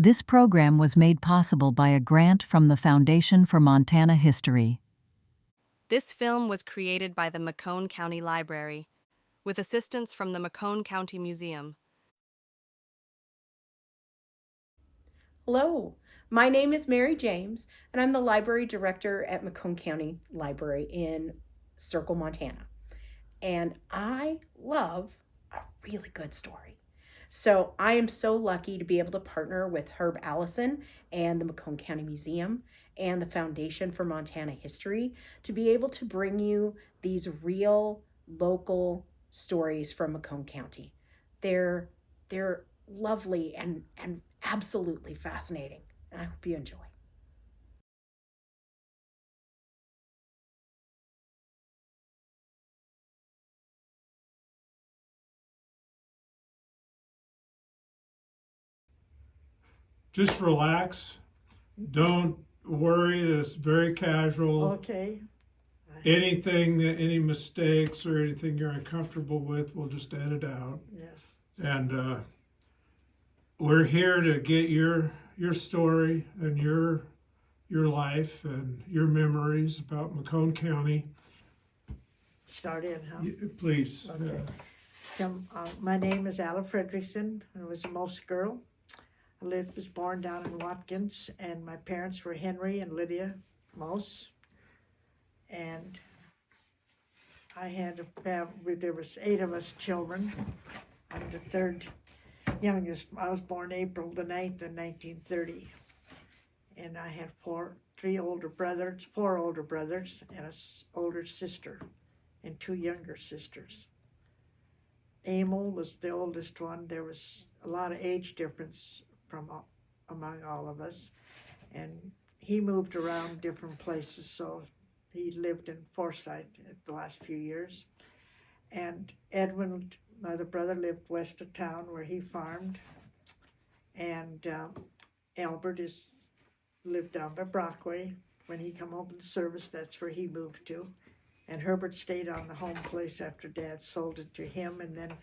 This program was made possible by a grant from the Foundation for Montana History. This film was created by the McCone County Library, with assistance from the McCone County Museum. Hello, my name is Mary James, and I'm the library director at McCone County Library in Circle, Montana. And I love a really good story. So I am so lucky to be able to partner with Herb Allison and the McCone County Museum and the Foundation for Montana History to be able to bring you these real local stories from McCone County. They're lovely and absolutely fascinating, and I hope you enjoy. Just relax. Don't worry. It's very casual. Okay. Any mistakes or anything you're uncomfortable with, we'll just edit out. Yes. And we're here to get your story and your life and your memories about McCone County. Start in, huh? Please. Okay. My name is Alla Fredrickson. I was a Moos girl. I was born down in Watkins, and my parents were Henry and Lydia Moos. And I had a family. There was 8 of us children. I'm the third youngest. I was born April the 9th in 1930. And I had four older brothers and an older sister and 2 younger sisters. Emil was the oldest one. There was a lot of age difference among all of us, and he moved around different places, so he lived in Forsyth the last few years. And Edwin, my other brother, lived west of town where he farmed, and Albert lived down by Brockway. When he come home from service, that's where he moved to. And Herbert stayed on the home place after Dad sold it to him, and then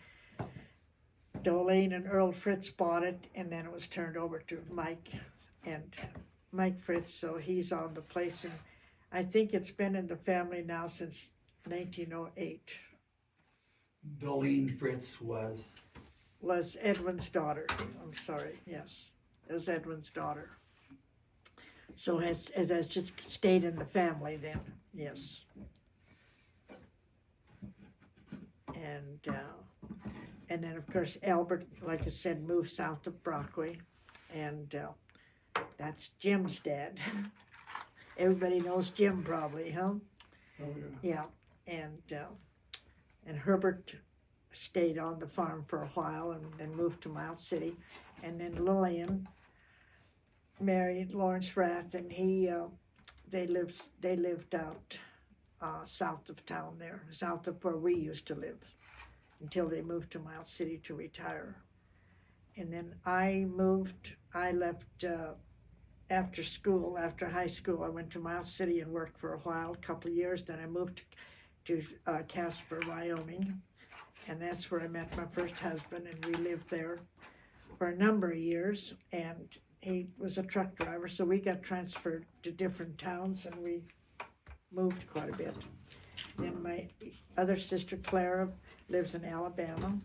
Dolene and Earl Fritz bought it, and then it was turned over to Mike Fritz, so he's on the place, and I think it's been in the family now since 1908. Dolene Fritz was Edwin's daughter. I'm sorry, yes, it was Edwin's daughter. So has just stayed in the family then, yes. And then, of course, Albert, like I said, moved south of Brockway, and that's Jim's dad. Everybody knows Jim probably, huh? Oh, yeah. Yeah, and Herbert stayed on the farm for a while and then moved to Miles City, and then Lillian married Lawrence Rath, and they lived out south of town there, south of where we used to live, until they moved to Miles City to retire. And then I left after school, after high school. I went to Miles City and worked for a while, a couple of years. Then I moved to Casper, Wyoming, and that's where I met my first husband, and we lived there for a number of years. And he was a truck driver, so we got transferred to different towns, and we moved quite a bit. Then my other sister, Clara, lives in Alabama,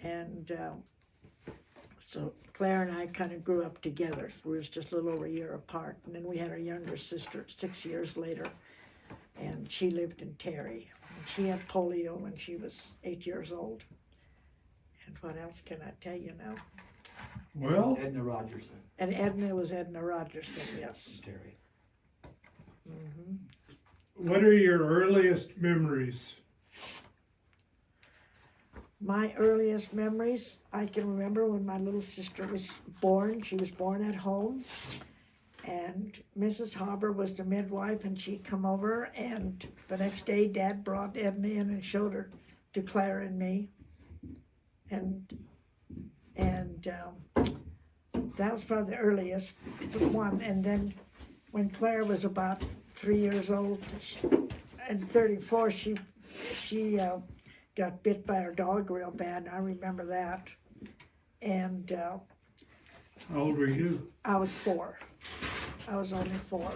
and so Claire and I kind of grew up together. We was just a little over a year apart, and then we had our younger sister 6 years later, and she lived in Terry. And she had polio when she was 8 years old. And what else can I tell you now? Well, Edna Rogerson. And Edna was Edna Rogerson, yes. Terry. Mm-hmm. what are your earliest memories? My earliest memories, I can remember when my little sister was born. She was born at home, and Mrs. Harbor was the midwife, and she'd come over, and the next day Dad brought Edna in and showed her to Claire and me, and that was probably the earliest one. And then when Claire was about 3 years old and 34, she got bit by her dog real bad, and I remember that. And How old were you? I was 4. I was only 4.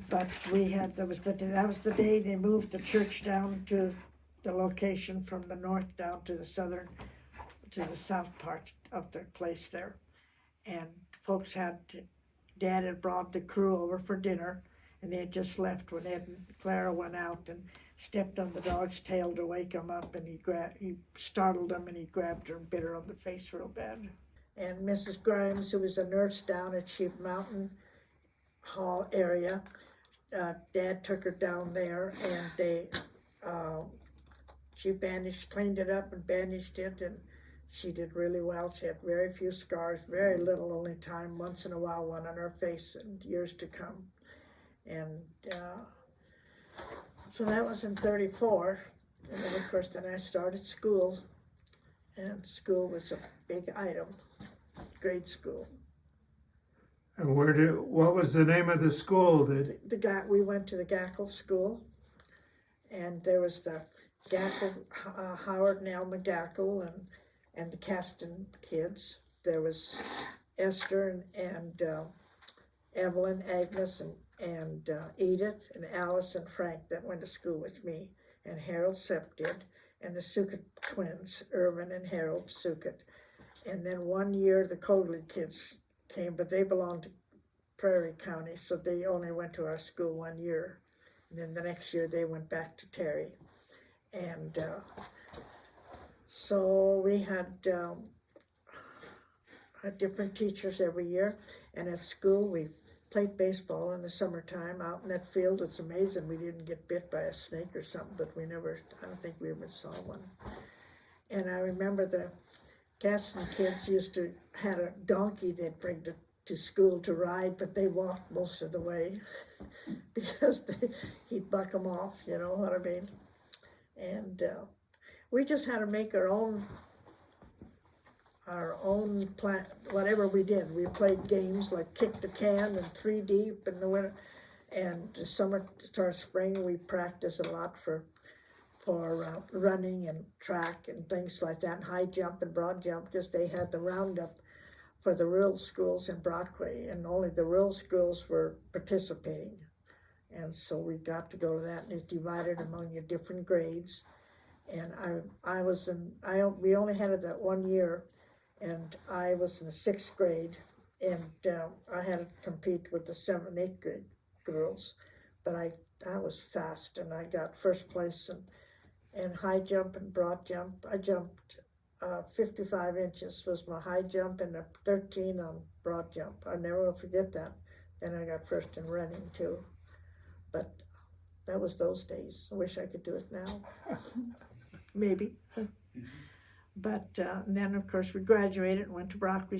But that was the day they moved the church down to the location from the north down to the south part of the place there. And Dad had brought the crew over for dinner, and they had just left when Ed and Clara went out and stepped on the dog's tail to wake him up, and he startled him, and he grabbed her and bit her on the face real bad. And Mrs. Grimes, who was a nurse down at Sheep Mountain Hall area, Dad took her down there, and she cleaned it up and bandaged it, and she did really well. She had very few scars, very little, only time, once in a while, one on her face, and years to come. And so that was in 34. And then, of course, then I started school, and school was a big item, grade school. And what was the name of the school that? We went to the Gackle School, and there was the Gackle, Howard and Alma Gackle, and the Caston kids. There was Esther and Evelyn, Agnes, and Edith, and Alice and Frank that went to school with me, and Harold Sepp did, and the Suchet twins, Irvin and Harold Suchet. And then one year the Cogley kids came, but they belonged to Prairie County, so they only went to our school 1 year. And then the next year they went back to Terry. And so we had different teachers every year. And at school we played baseball in the summertime out in that field. It's amazing we didn't get bit by a snake or something, but I don't think we ever saw one. And I remember the Gaston kids had a donkey they'd bring to school to ride, but they walked most of the way because he'd buck them off, you know what I mean? And we just had to make our own plan, whatever we did. We played games like kick the can and 3 deep in the winter, and the summer start spring we practiced a lot for running and track and things like that, and high jump and broad jump, because they had the roundup for the rural schools in Brockway, and only the rural schools were participating. And so we got to go to that, and it's divided among your different grades. And we only had it that 1 year, and I was in the 6th grade, and I had to compete with the 7th and 8th grade girls, but I was fast, and I got first place in high jump and broad jump. I jumped 55 inches was my high jump, and a 13 on broad jump. I never will forget that. And I got first in running too. But that was those days. I wish I could do it now. Maybe. But then, of course, we graduated and went to Brockway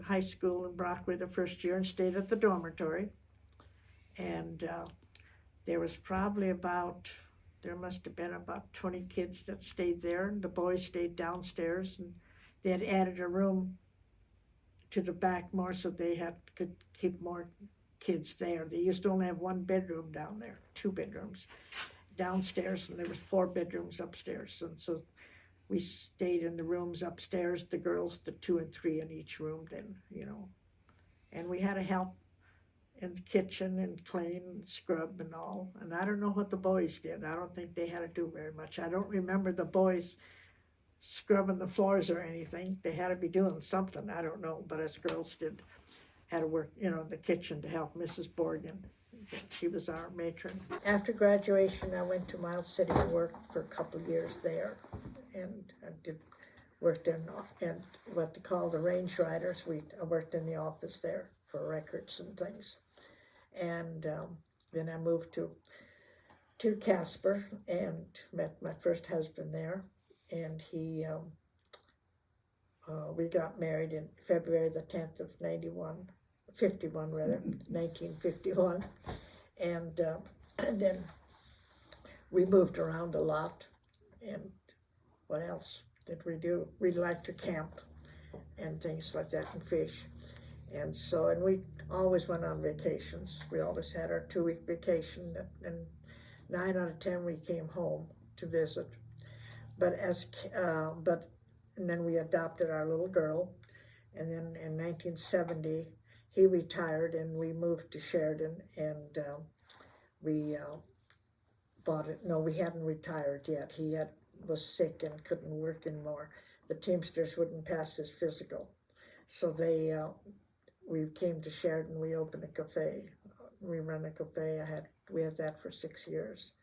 High School in Brockway the first year and stayed at the dormitory. And there must have been about 20 kids that stayed there, and the boys stayed downstairs, and they had added a room to the back more so they could keep more kids there. They used to only have 1 bedroom down there, 2 bedrooms downstairs, and there was 4 bedrooms upstairs. And so we stayed in the rooms upstairs, the girls, the 2 and 3 in each room then, you know. And we had to help in the kitchen and clean and scrub and all. And I don't know what the boys did. I don't think they had to do very much. I don't remember the boys scrubbing the floors or anything. They had to be doing something. I don't know. But us girls had to work, you know, in the kitchen to help Mrs. Borgen. She was our matron. After graduation, I went to Miles City and worked for a couple of years there. And I worked in what they call the range riders. I worked in the office there for records and things. And then I moved to Casper and met my first husband there. And we got married in February the 10th of 1951. And then we moved around a lot. And what else did we do? We liked to camp and things like that and fish. And we always went on vacations. We always had our 2-week vacation, and 9 out of 10 we came home to visit. And then we adopted our little girl, And then in 1970, he retired and we moved to Sheridan, and we bought it. No, we hadn't retired yet. Was sick and couldn't work anymore. The Teamsters wouldn't pass his physical. So we came to Sheridan, we opened a cafe. We run a cafe. We had that for 6 years.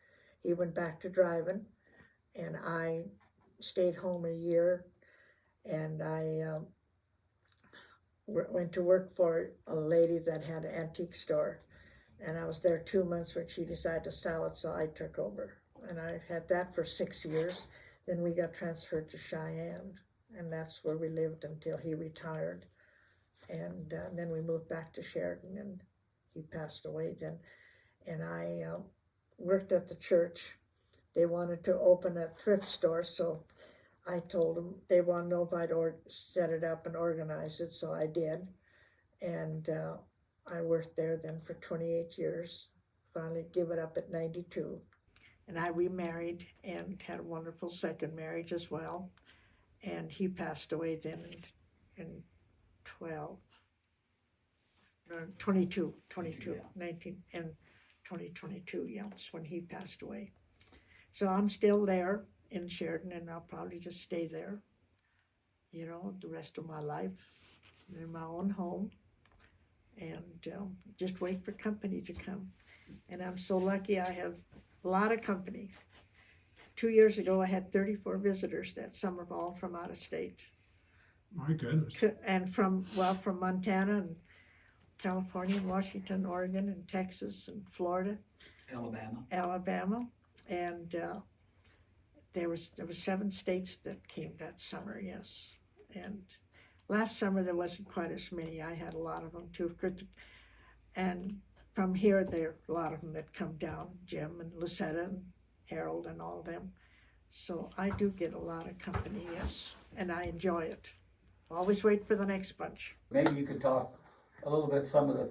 He went back to driving, and I stayed home a year, and I went to work for a lady that had an antique store, and I was there 2 months when she decided to sell it, so I took over, and I had that for 6 years. Then we got transferred to Cheyenne, and that's where we lived until he retired, and then we moved back to Sheridan, and he passed away then, and I worked at the church. They wanted to open a thrift store, so I told them they want to know if I'd set it up and organize it, so I did. And I worked there then for 28 years, finally gave it up at 92. And I remarried and had a wonderful second marriage as well. And he passed away then in 22, Yeah. 19, and 2022, yeah, that's when he passed away. So I'm still there in Sheridan, and I'll probably just stay there, the rest of my life, in my own home, and just wait for company to come. And I'm so lucky I have a lot of company. 2 years ago, I had 34 visitors that summer, all from out of state. My goodness. And from Montana and California and Washington, Oregon and Texas and Florida. Alabama. And there was 7 states that came that summer, yes. And last summer there wasn't quite as many. I had a lot of them too. And from here there are a lot of them that come down, Jim and Lucetta and Harold and all of them. So I do get a lot of company, yes, and I enjoy it. Always wait for the next bunch. Maybe you could talk a little bit some of the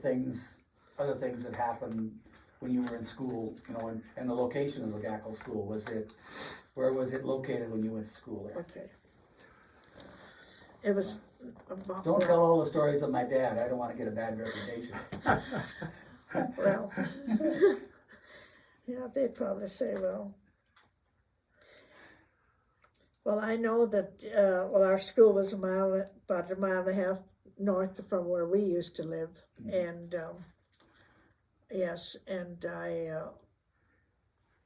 other things that happened when you were in school, and the location of the Gackle School. Where was it located when you went to school there? Okay. It was about... Don't tell all the stories of my dad. I don't want to get a bad reputation. Well, yeah, they'd probably say, well, I know that, our school was about a mile and a half north from where we used to live, and yes, and I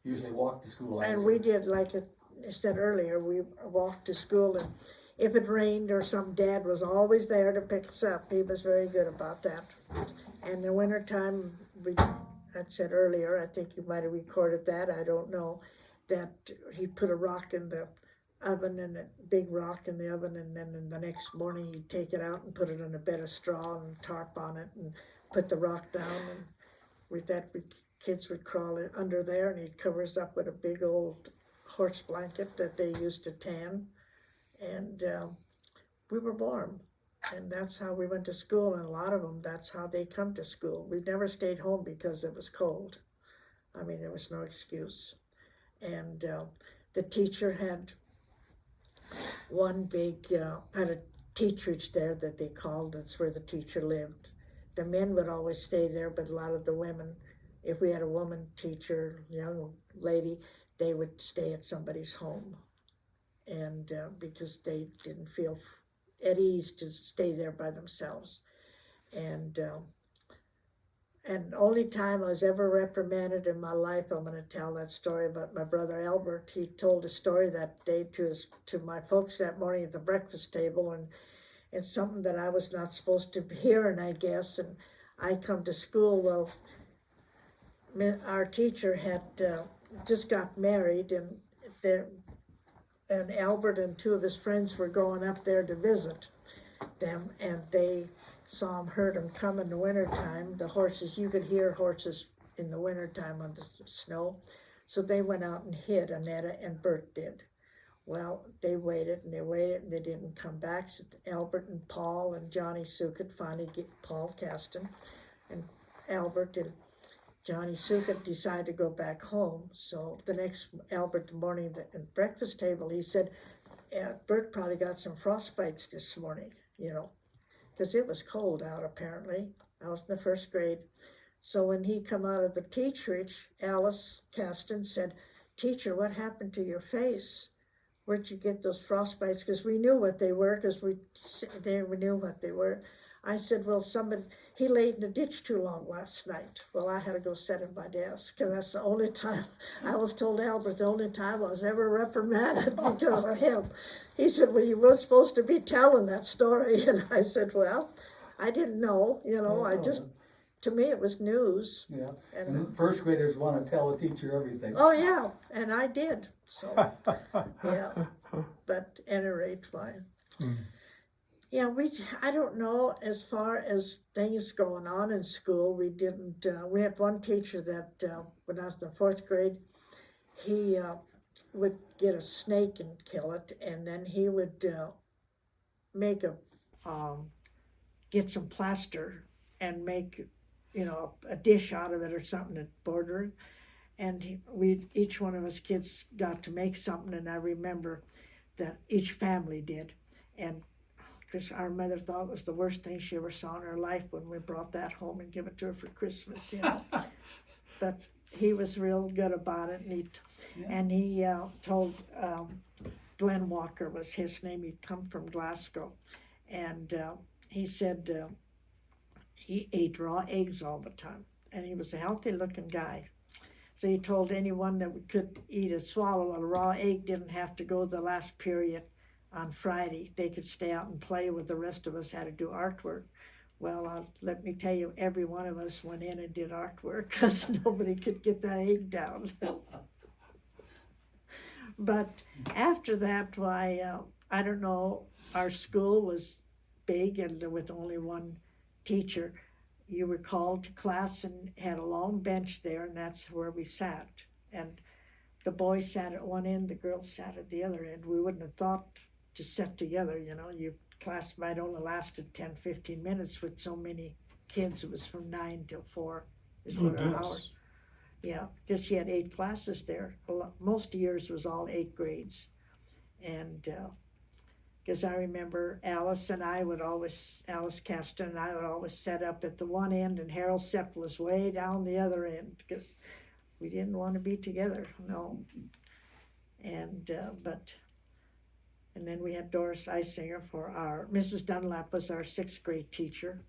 usually walk to school. And we did, like I said earlier, we walked to school, and if it rained or Dad was always there to pick us up. He was very good about that. And the wintertime, I said earlier, I think you might have recorded that, I don't know, that he put a rock in the oven, and a big rock in the oven, and then the next morning he'd take it out and put it on a bed of straw and tarp on it and put the rock down, and with that kids would crawl under there, and he'd cover us up with a big old horse blanket that they used to tan, and we were warm, and that's how we went to school. And a lot of them, that's how they come to school. We never stayed home because it was cold. I mean, there was no excuse. And the teacher had one big, had a teacherage there that they called. That's where the teacher lived. The men would always stay there, but a lot of the women, if we had a woman teacher, young lady, they would stay at somebody's home, and because they didn't feel at ease to stay there by themselves. And only time I was ever reprimanded in my life, I'm going to tell that story about my brother Albert. He told a story that day to my folks that morning at the breakfast table, and it's something that I was not supposed to be hearing, I guess. And I come to school, well, our teacher had just got married, and Albert and 2 of his friends were going up there to visit them, and they heard him come in the wintertime. The horses, you could hear horses in the wintertime on the snow, so they went out and hid, Annetta and Bert did. Well, they waited, and they didn't come back. So Albert and Paul and Johnny Sue could finally get Paul Caston, and Albert and Johnny Sukat decided to go back home. So the next Albert morning at the breakfast table, he said, Bert probably got some frostbites this morning, because it was cold out apparently. I was in the first grade. So when he come out of the teacherage, Alice Caston said, "Teacher, what happened to your face? Where'd you get those frostbites?" Because we knew what they were, because we knew what they were. I said, "Well, he laid in the ditch too long last night." Well, I had to go sit at my desk, because that's the only time, I was told Albert, the only time I was ever reprimanded because of him. He said, "Well, you weren't supposed to be telling that story." And I said, "Well, I didn't know, to me it was news." Yeah, And, and first graders want to tell the teacher everything. oh yeah, and I did, so, yeah. But at any rate, fine. Yeah, I don't know, as far as things going on in school, we didn't, we had one teacher that, when I was in the fourth grade, he would get a snake and kill it, and then he would make get some plaster and make, a dish out of it or something at border. And each one of us kids got to make something, and I remember that each family did. And because our mother thought it was the worst thing she ever saw in her life when we brought that home and give it to her for Christmas, But he was real good about it, and he told Glenn Walker was his name. He'd come from Glasgow, and he said he ate raw eggs all the time, and he was a healthy-looking guy. So he told anyone that could swallow a raw egg didn't have to go the last period on Friday. They could stay out and play with the rest of us, had to do artwork. Well, let me tell you, every one of us went in and did artwork because nobody could get that egg down. But after that, I don't know, our school was big and with only one teacher. You were called to class and had a long bench there, and that's where we sat. And the boys sat at one end, the girls sat at the other end. We wouldn't have thought to sit together, Your class might only lasted 10, 15 minutes with so many kids. It was from 9 till 4 is what our hour. Yeah, because she had 8 classes there. Most years was all 8 grades. And because I remember Alice Caston and I would always set up at the one end, and Harold Sepp was way down the other end, because we didn't want to be together, no. And and then we had Doris Isinger for Mrs. Dunlap was our 6th grade teacher,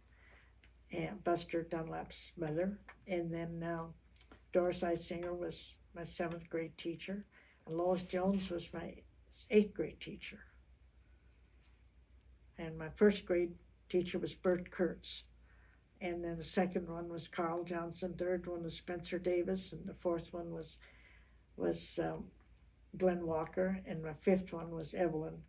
and Buster Dunlap's mother. And then Doris Isinger was my 7th grade teacher, and Lois Jones was my 8th grade teacher. And my 1st grade teacher was Bert Kurtz. And then the 2nd one was Carl Johnson, 3rd one was Spencer Davis, and the 4th one was Glenn Walker, and my 5th one was Evelyn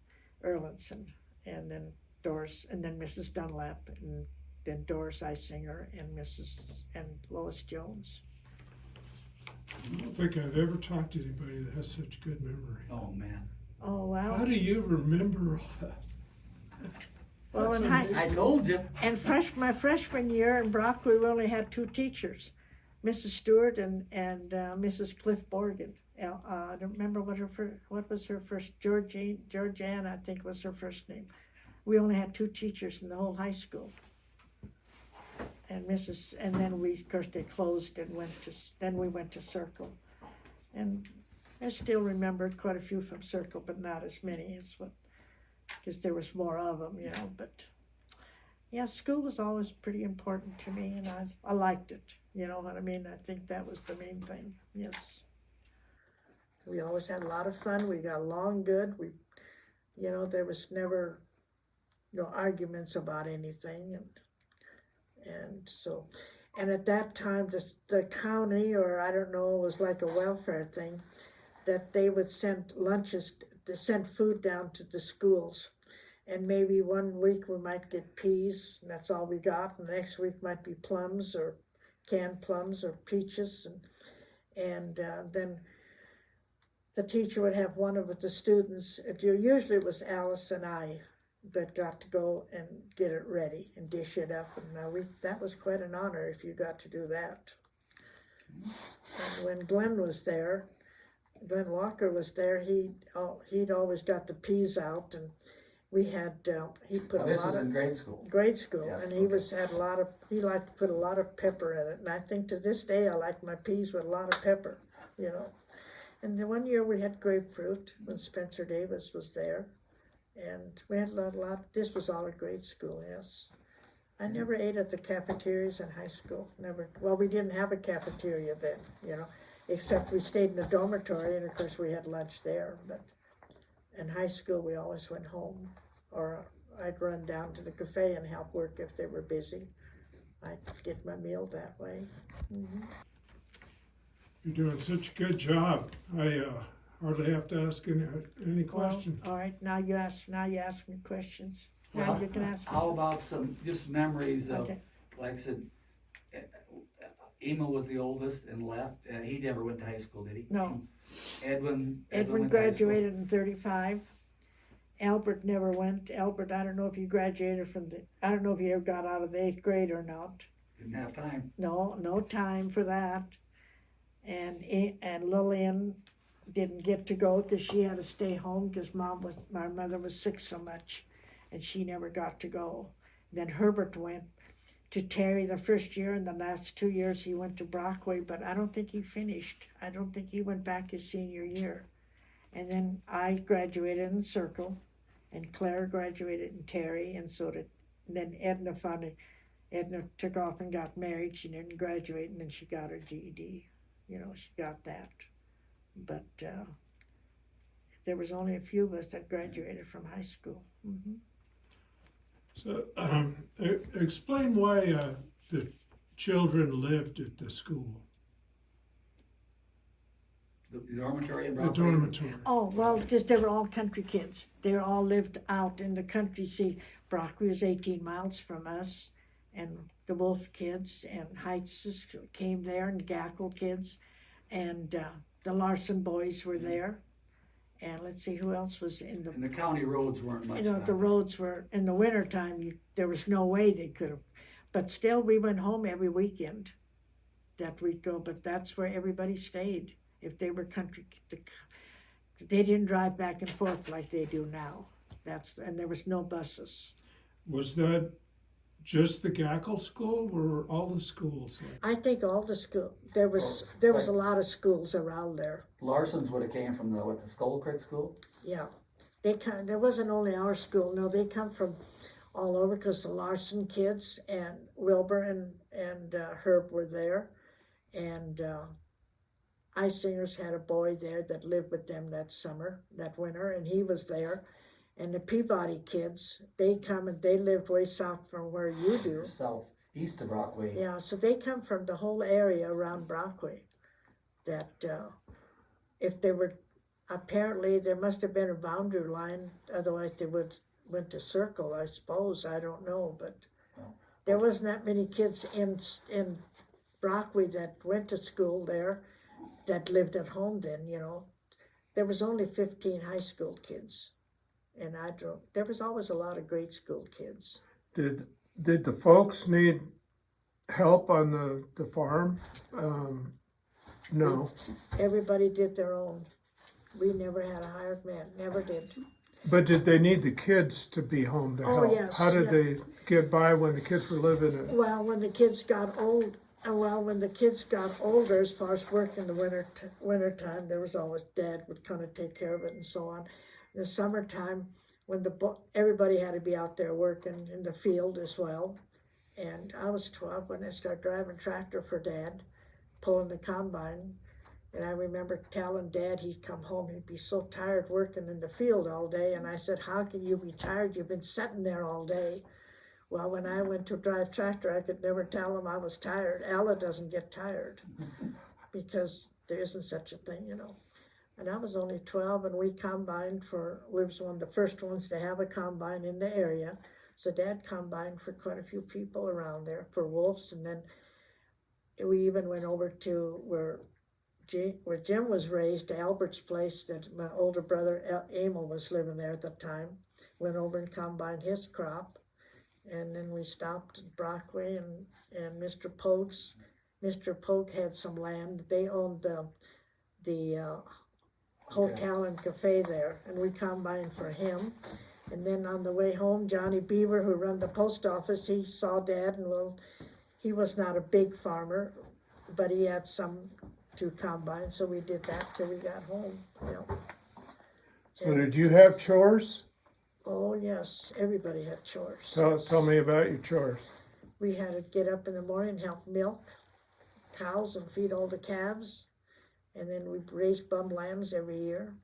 Erlinson, and then Doris, and then Mrs. Dunlap, and then Doris Isinger, and Lois Jones. I don't think I've ever talked to anybody that has such good memory. Oh, man. Oh, wow. How do you remember all that? Well, I told you. And my freshman year in Brock, we only had 2 teachers, Mrs. Stewart and Mrs. Cliff Borgen. I don't remember what was her first, Georgianne, I think was her first name. We only had 2 teachers in the whole high school. And then of course they closed and we went to Circle. And I still remember quite a few from Circle, but not as many because there was more of them, but yeah, school was always pretty important to me, and I liked it, you know what I mean? I think that was the main thing, yes. We always had a lot of fun, we got along good, there was never, arguments about anything, and at that time, the county, or I don't know, it was like a welfare thing, that they would send lunches, to send food down to the schools. And maybe one week we might get peas, and that's all we got. And the next week might be plums or canned plums or peaches. And then the teacher would have one of the students, usually it was Alice and I, that got to go and get it ready and dish it up. And that was quite an honor if you got to do that. And when Glenn Walker was there, he'd always got the peas out, We had, he put Now, a this lot was of in grade school. grade school, Yes, and he okay. had a lot of, he liked to put a lot of pepper in it, and I think to this day I like my peas with a lot of pepper, you know. And the one year we had grapefruit when Spencer Davis was there, and we had a lot, this was all at grade school, yes. I never ate at the cafeterias in high school, never, well, we didn't have a cafeteria then, you know, except we stayed in the dormitory, and of course we had lunch there, but in high school we always went home, or I'd run down to the cafe and help work if they were busy. I'd get my meal that way. You're doing such a good job. I hardly have to ask any Well, questions. all right, now you ask me questions. Now Well, you can ask me. how some- about some, just memories of, Okay. like I said, Emma was the oldest and left, and he never went to high school, did he? No. Edwin Edwin went to high school. graduated in 35. Albert never went. Albert, I don't know if you graduated I don't know if you ever got out of the 8th grade or not. Didn't have time. No time for that. And Lillian didn't get to go because she had to stay home because my mother was sick so much, and she never got to go. Then Herbert went to Terry the first year, and the last 2 years he went to Brockway, but I don't think he finished. I don't think he went back his senior year. And then I graduated in Circle, and Claire graduated in Terry, and so did. And then Edna took off and got married. She didn't graduate, and then she got her GED. You know, she got that. But there was only a few of us that graduated from high school. Mm-hmm. So, explain why the children lived at the school, The dormitory in the Brockway. dormitory. Oh, well, because they were all country kids. They all lived out in the country. See, Brockway was 18 miles from us, and the Wolf kids and Heights came there, and Gackle kids, and the Larson boys were there. And let's see, who else was in the... And the county roads weren't much You know, the better. roads were, in the wintertime, there was no way they could have. But still, we went home every weekend that we'd go, but that's where everybody stayed. If they were country, they didn't drive back and forth like they do now. And there was no buses. Was that just the Gackle school, or were all the schools like? I think all the school, there was a lot of schools around there. Larson's would have came from the Skull Creek School. Yeah, there wasn't only our school. No, they come from all over because the Larson kids and Wilbur and Herb were there, and Isingers had a boy there that lived with them that winter, and he was there. And the Peabody kids, they come and they live way south from where you do. Southeast of Brockway. Yeah, so they come from the whole area around Brockway. That if they were, apparently there must have been a boundary line, otherwise they went to Circle, I suppose. I don't know, but there wasn't that many kids in Brockway that went to school there that lived at home then, you know. There was only 15 high school kids. And there was always a lot of grade school kids. Did the folks need help on the farm? No. Everybody did their own. We never had a hired man, never did. But did they need the kids to be home to Oh, help? yes, How did yeah. they get by when the kids were living in? Well, when the kids got older, as far as work in the winter time, there was always Dad would kind of take care of it and so on. In the summertime, when everybody had to be out there working in the field as well. And I was 12 when I started driving tractor for Dad, pulling the combine. And I remember telling Dad he'd come home, he'd be so tired working in the field all day. And I said, how can you be tired? You've been sitting there all day. Well, when I went to drive tractor, I could never tell him I was tired. Ella doesn't get tired because there isn't such a thing, you know. And I was only 12, and we was one of the first ones to have a combine in the area. So Dad combined for quite a few people around there for wolves. And then we even went over to where Jim was raised, Albert's place, that my older brother Emil was living there at the time. Went over and combined his crop. And then we stopped at Brockway and Mr. Polk's. Mr. Polk had some land. They owned the hotel and cafe there, and we combined for him. And then on the way home, Johnny Beaver, who run the post office, he saw Dad, and well, he was not a big farmer, but he had some 2 combines, so we did that till we got home, you know. So did you have chores? Oh, yes, everybody had chores. Tell me about your chores. We had to get up in the morning, help milk cows and feed all the calves. And then we raised bum lambs every year.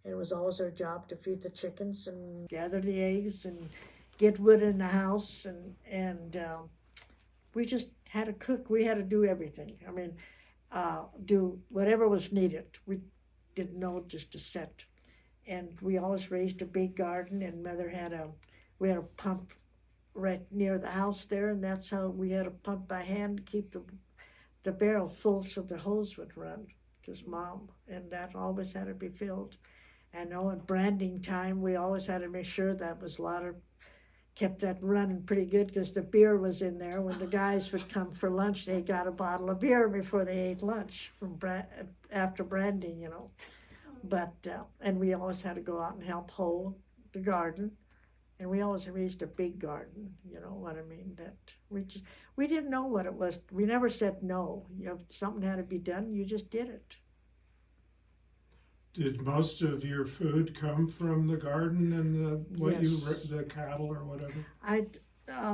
And it was always our job to feed the chickens and gather the eggs and get wood in the house. And we just had to cook. We had to do everything. I mean, do whatever was needed. We didn't know just to sit. And we always raised a big garden, and Mother we had a pump right near the house there, and that's how we had to pump by hand to keep the barrel full so the hose would run, because Mom, and that always had to be filled. I know at branding time, we always had to make sure that was kept that running pretty good, because the beer was in there. When the guys would come for lunch, they got a bottle of beer before they ate lunch after branding, you know. But, and we always had to go out and help hoe the garden. And we always raised a big garden, you know what I mean? That we didn't know what it was. We never said no. You know, if something had to be done, you just did it. Did most of your food come from the garden and Yes. the cattle or whatever?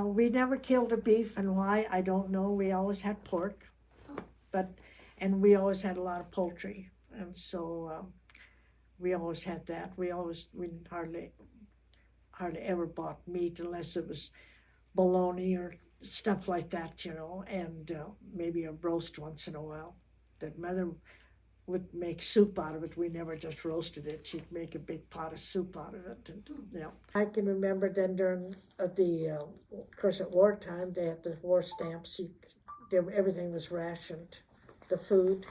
We never killed a beef, and why, I don't know. We always had pork, and we always had a lot of poultry, and so we always had that. We hardly ever bought meat unless it was bologna or stuff like that, you know, and maybe a roast once in a while. That Mother would make soup out of it. We never just roasted it. She'd make a big pot of soup out of it. And, you know. I can remember then during of course at wartime, they had the war stamps. Everything was rationed. The food,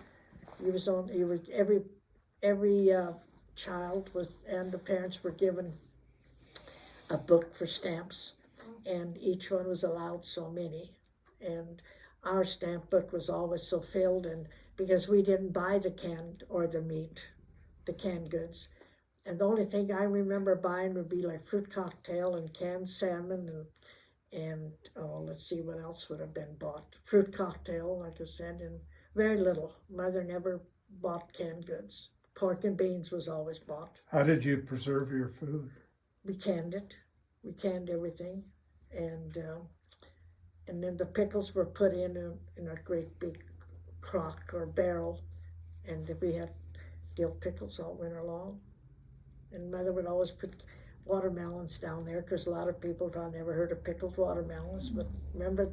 every child and the parents were given a book for stamps, and each one was allowed so many. And our stamp book was always so filled, and because we didn't buy the canned or the meat, the canned goods. And the only thing I remember buying would be like fruit cocktail and canned salmon and let's see what else would have been bought. Fruit cocktail, like I said, and very little. Mother never bought canned goods. Pork and beans was always bought. How did you preserve your food? We canned it. We canned everything, and then the pickles were put in a great big crock or barrel, and we had dill pickles all winter long. And Mother would always put watermelons down there, because a lot of people probably never heard of pickled watermelons, but remember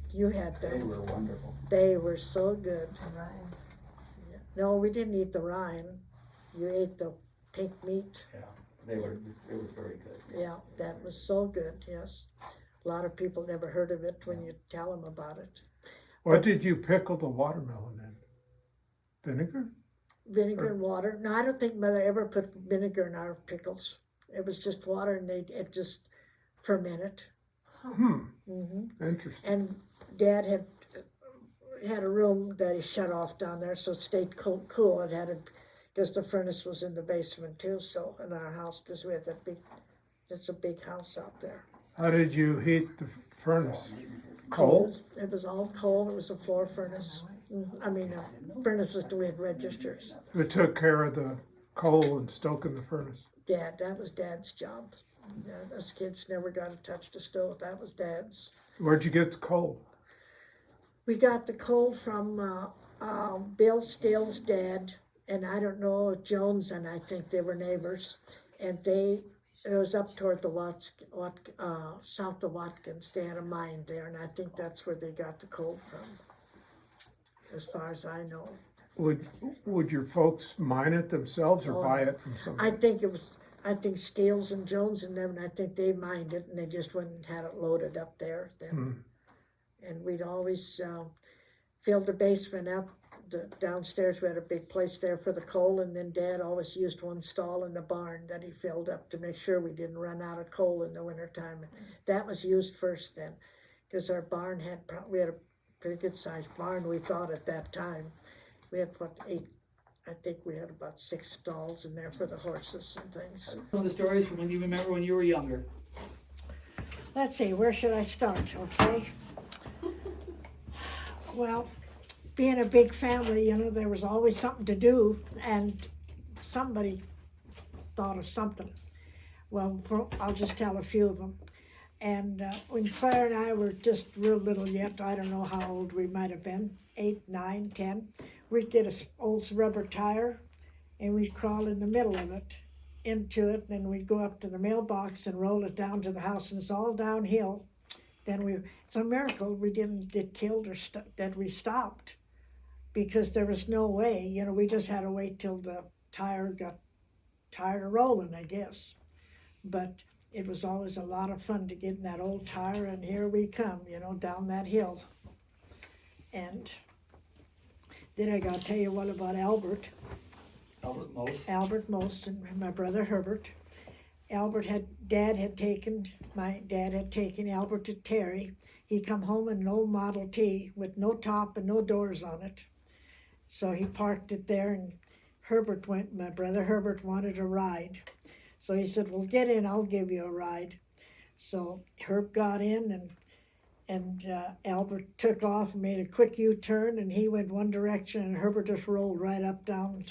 you had them. They were wonderful. They were so good. Rinds. Yeah. No, we didn't eat the rind. You ate the pink meat. Yeah, it was very good. Yes. Yeah, that was so good, yes. A lot of people never heard of it when you tell them about it. What did you pickle the watermelon in? Vinegar? Vinegar and water. No, I don't think Mother ever put vinegar in our pickles. It was just water, and it just fermented. Interesting. And Dad had a room that he shut off down there, so it stayed cool. It had because the furnace was in the basement too. So in our house, because we had it's a big house out there. How did you heat the furnace? Coal? It was all coal. It was a floor furnace. I mean, furnace was we had registers. Who took care of the coal and stoking the furnace? Dad, that was Dad's job. Us kids never got to touch the stove. That was Dad's. Where'd you get the coal? We got the coal from Bill Still's dad, and I don't know, Jones, and I think they were neighbors. And it was up toward the south of Watkins. They had a mine there, and I think that's where they got the coal from, as far as I know. Would your folks mine it themselves or buy it from somebody? I think Steele's and Jones and them, and I think they mined it, and they just went and had it loaded up there then. And we'd always fill the basement up. Downstairs we had a big place there for the coal, and then Dad always used one stall in the barn that he filled up to make sure we didn't run out of coal in the wintertime. That was used first then, because our barn we had a pretty good sized barn, we thought at that time. We had I think we had about 6 stalls in there for the horses and things. Some of the stories from when you remember when you were younger. Let's see, where should I start, okay? Well, being a big family, you know, there was always something to do, and somebody thought of something. Well, I'll just tell a few of them. And when Claire and I were just real little yet, I don't know how old we might have been, 8, 9, 10, we'd get an old rubber tire, and we'd crawl in the middle of it, into it, and then we'd go up to the mailbox and roll it down to the house, and it's all downhill. Then it's a miracle we didn't get killed or that we stopped, because there was no way, you know, we just had to wait till the tire got tired of rolling, I guess. But it was always a lot of fun to get in that old tire, and here we come, you know, down that hill. And then I gotta tell you what about Albert. Albert Moos and my brother Herbert. My dad had taken Albert to Terry. He come home in an old Model T with no top and no doors on it. So he parked it there, and my brother Herbert wanted a ride. So he said, well, get in, I'll give you a ride. So Herb got in, and Albert took off and made a quick U-turn, and he went one direction, and Herbert just rolled right up, down,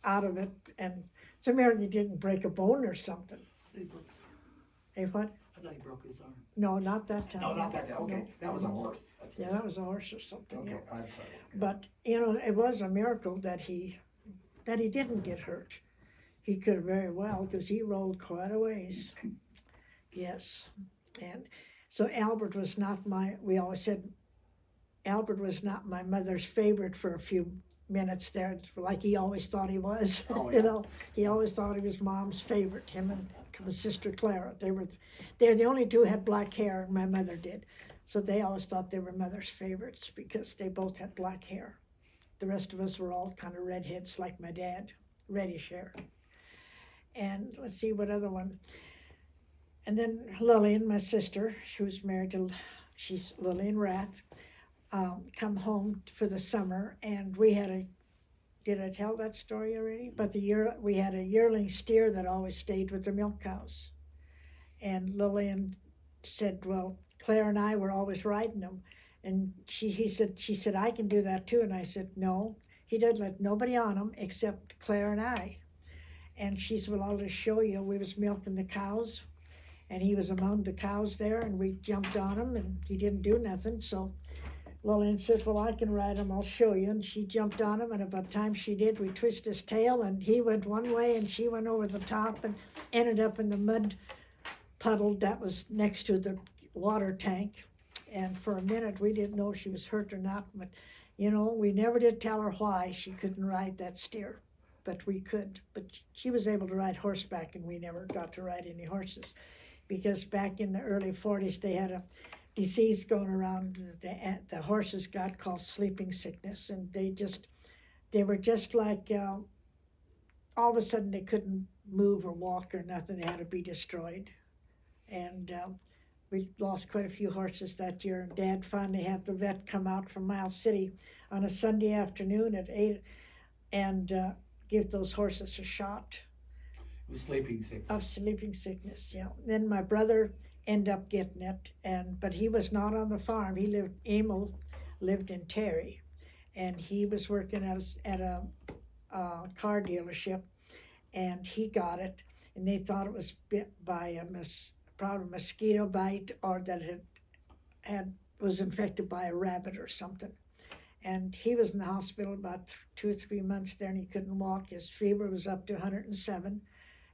out of it. And it's a miracle he didn't break a bone or something. He broke his arm. Hey, what? I thought he broke his arm. No, not that time. No, not that. Okay, No. that was a horse. Yeah, that was a horse or something. Okay, Yeah. I'm sorry. But, you know, it was a miracle that he didn't get hurt. He could have very well, because he rolled quite a ways. Yes. And so Albert was not we always said Albert was not my mother's favorite for a few minutes there, like he always thought he was. Oh, You yeah. know, he always thought he was Mom's favorite, him and his sister Clara. They're the only two who had black hair, and my mother did. So they always thought they were mother's favorites because they both had black hair. The rest of us were all kind of redheads like my dad, reddish hair. And let's see what other one. And then Lillian, my sister, she's Lillian Rath, come home for the summer, and we had did I tell that story already? But we had a yearling steer that always stayed with the milk cows. And Lillian said, well, Claire and I were always riding them. And she said, I can do that too. And I said, no, he didn't let nobody on him except Claire and I. And she said, well, I'll just show you. We was milking the cows, and he was among the cows there, and we jumped on him, and he didn't do nothing. So Lillian said, well, I can ride him, I'll show you. And she jumped on him, and about the time she did, we twisted his tail, and he went one way, and she went over the top, and ended up in the mud puddle that was next to the water tank. And for a minute, we didn't know if she was hurt or not, but, you know, we never did tell her why she couldn't ride that steer. But we could. But she was able to ride horseback, and we never got to ride any horses, because back in the early 40s they had a disease going around the horses got called sleeping sickness, and they were just like all of a sudden they couldn't move or walk or nothing. They had to be destroyed, and we lost quite a few horses that year. And Dad finally had the vet come out from Miles City on a Sunday afternoon at 8 and give those horses a shot With sleeping sickness. of sleeping sickness. Yeah. Then my brother ended up getting it, but he was not on the farm. Emil lived in Terry, and he was working at a car dealership, and he got it, and they thought it was bit by probably a mosquito bite, or that it was infected by a rabbit or something. And he was in the hospital about 2 or 3 months there, and he couldn't walk. His fever was up to 107,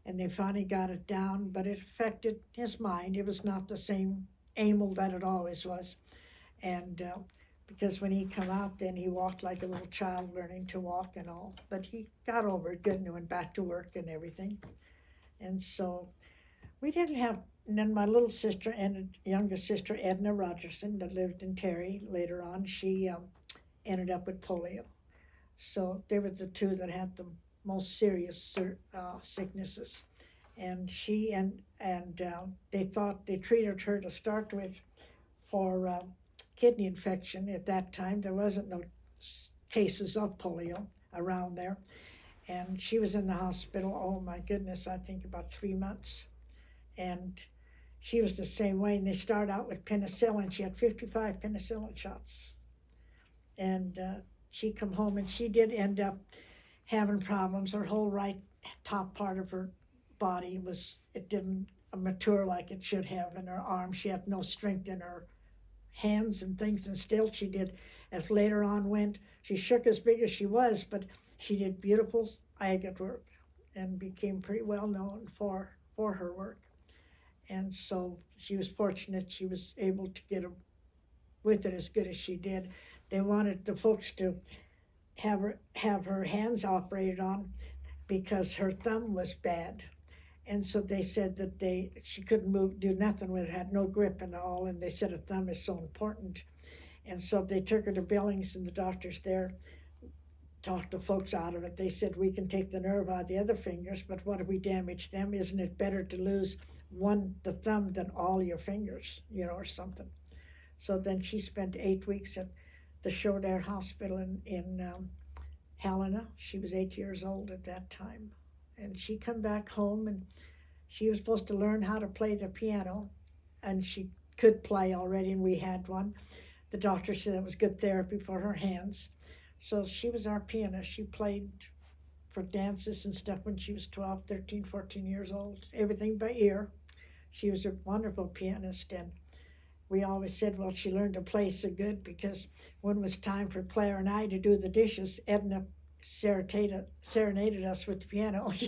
and they finally got it down, but it affected his mind. It was not the same Emil that it always was. And because when he come out, then he walked like a little child learning to walk and all. But he got over it good and went back to work and everything. And so we didn't have, and then my little sister and younger sister, Edna Rogerson, that lived in Terry later on, she ended up with polio. So they were the two that had the most serious sicknesses. And she and they thought they treated her to start with for kidney infection. At that time, there wasn't no cases of polio around there. And she was in the hospital, oh my goodness, I think about 3 months. And she was the same way. And they started out with penicillin. She had 55 penicillin shots. And she come home, and she did end up having problems. Her whole right top part of her body it didn't mature like it should have. In her arms, she had no strength in her hands and things, and still she did, as later on went, she shook as big as she was, but she did beautiful agate work and became pretty well known for her work. And so she was fortunate she was able to get with it as good as she did. They wanted the folks to have her hands operated on because her thumb was bad. And so they said that she couldn't do nothing with it, had no grip and all, and they said a thumb is so important. And so they took her to Billings, and the doctors there talked the folks out of it. They said, we can take the nerve out of the other fingers, but what if we damage them? Isn't it better to lose the thumb than all your fingers, or something? So then she spent 8 weeks at the Shodair Hospital in Helena. She was 8 years old at that time. And she come back home, and she was supposed to learn how to play the piano, and she could play already, and we had one. The doctor said that was good therapy for her hands. So she was our pianist. She played for dances and stuff when she was 12, 13, 14 years old, everything by ear. She was a wonderful pianist, and we always said, well, she learned to play so good because when it was time for Claire and I to do the dishes, Edna serenaded us with the piano, She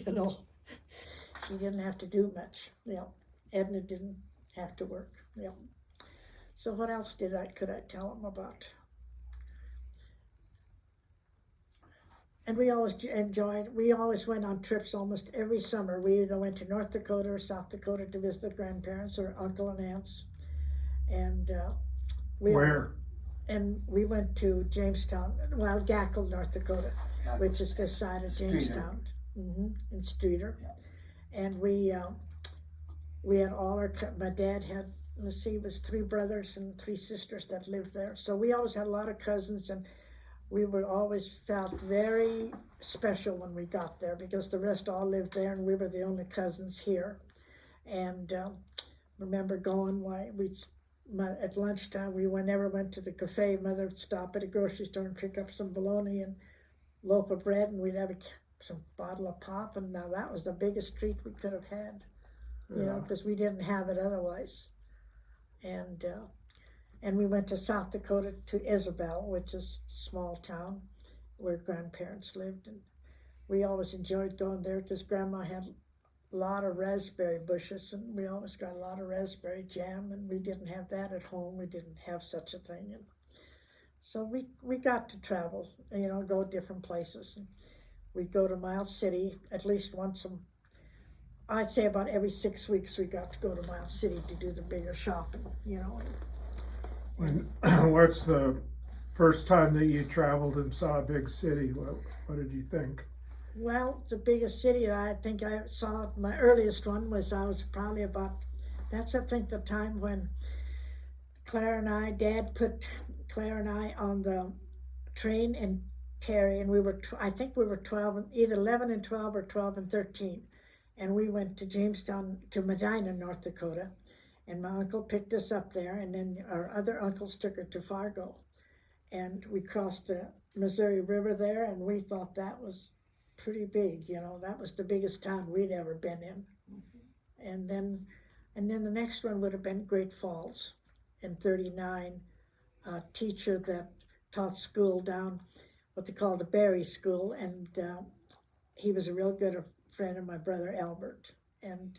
didn't have to do much, Edna didn't have to work, So what else could I tell them about? And we always went on trips almost every summer. We either went to North Dakota or South Dakota to visit grandparents or uncle and aunts. And Where? And we went to Jamestown, Gackle, North Dakota, which is this side of Jamestown, in Streeter. Yeah. And we had my dad had, was 3 brothers and 3 sisters that lived there. So we always had a lot of cousins, and we always felt very special when we got there because the rest all lived there, and we were the only cousins here. And remember going at lunchtime, we never went to the cafe. Mother would stop at a grocery store and pick up some bologna and loaf of bread, and we'd have some bottle of pop, and now that was the biggest treat we could have had, because we didn't have it otherwise. And we went to South Dakota to Isabel, which is a small town where grandparents lived, and we always enjoyed going there because Grandma had a lot of raspberry bushes, and we always got a lot of raspberry jam, and we didn't have that at home. We didn't have such a thing, and so we got to travel, go different places. And we'd go to Miles City at least once I'd say about every 6 weeks we got to go to Miles City to do the bigger shopping, What's the first time that you traveled and saw a big city? What did you think? Well, the biggest city I think I saw, my earliest one was I was probably that's I think the time when Dad put Claire and I on the train in Terry, and I think we were 12, either 11 and 12 or 12 and 13. And we went to Jamestown, to Medina, North Dakota, and my uncle picked us up there, and then our other uncles took her to Fargo. And we crossed the Missouri River there, and we thought that was pretty big, that was the biggest town we'd ever been in. And then the next one would have been Great Falls in 39. A teacher that taught school down what they call the Berry School, and he was a real good friend of my brother Albert, and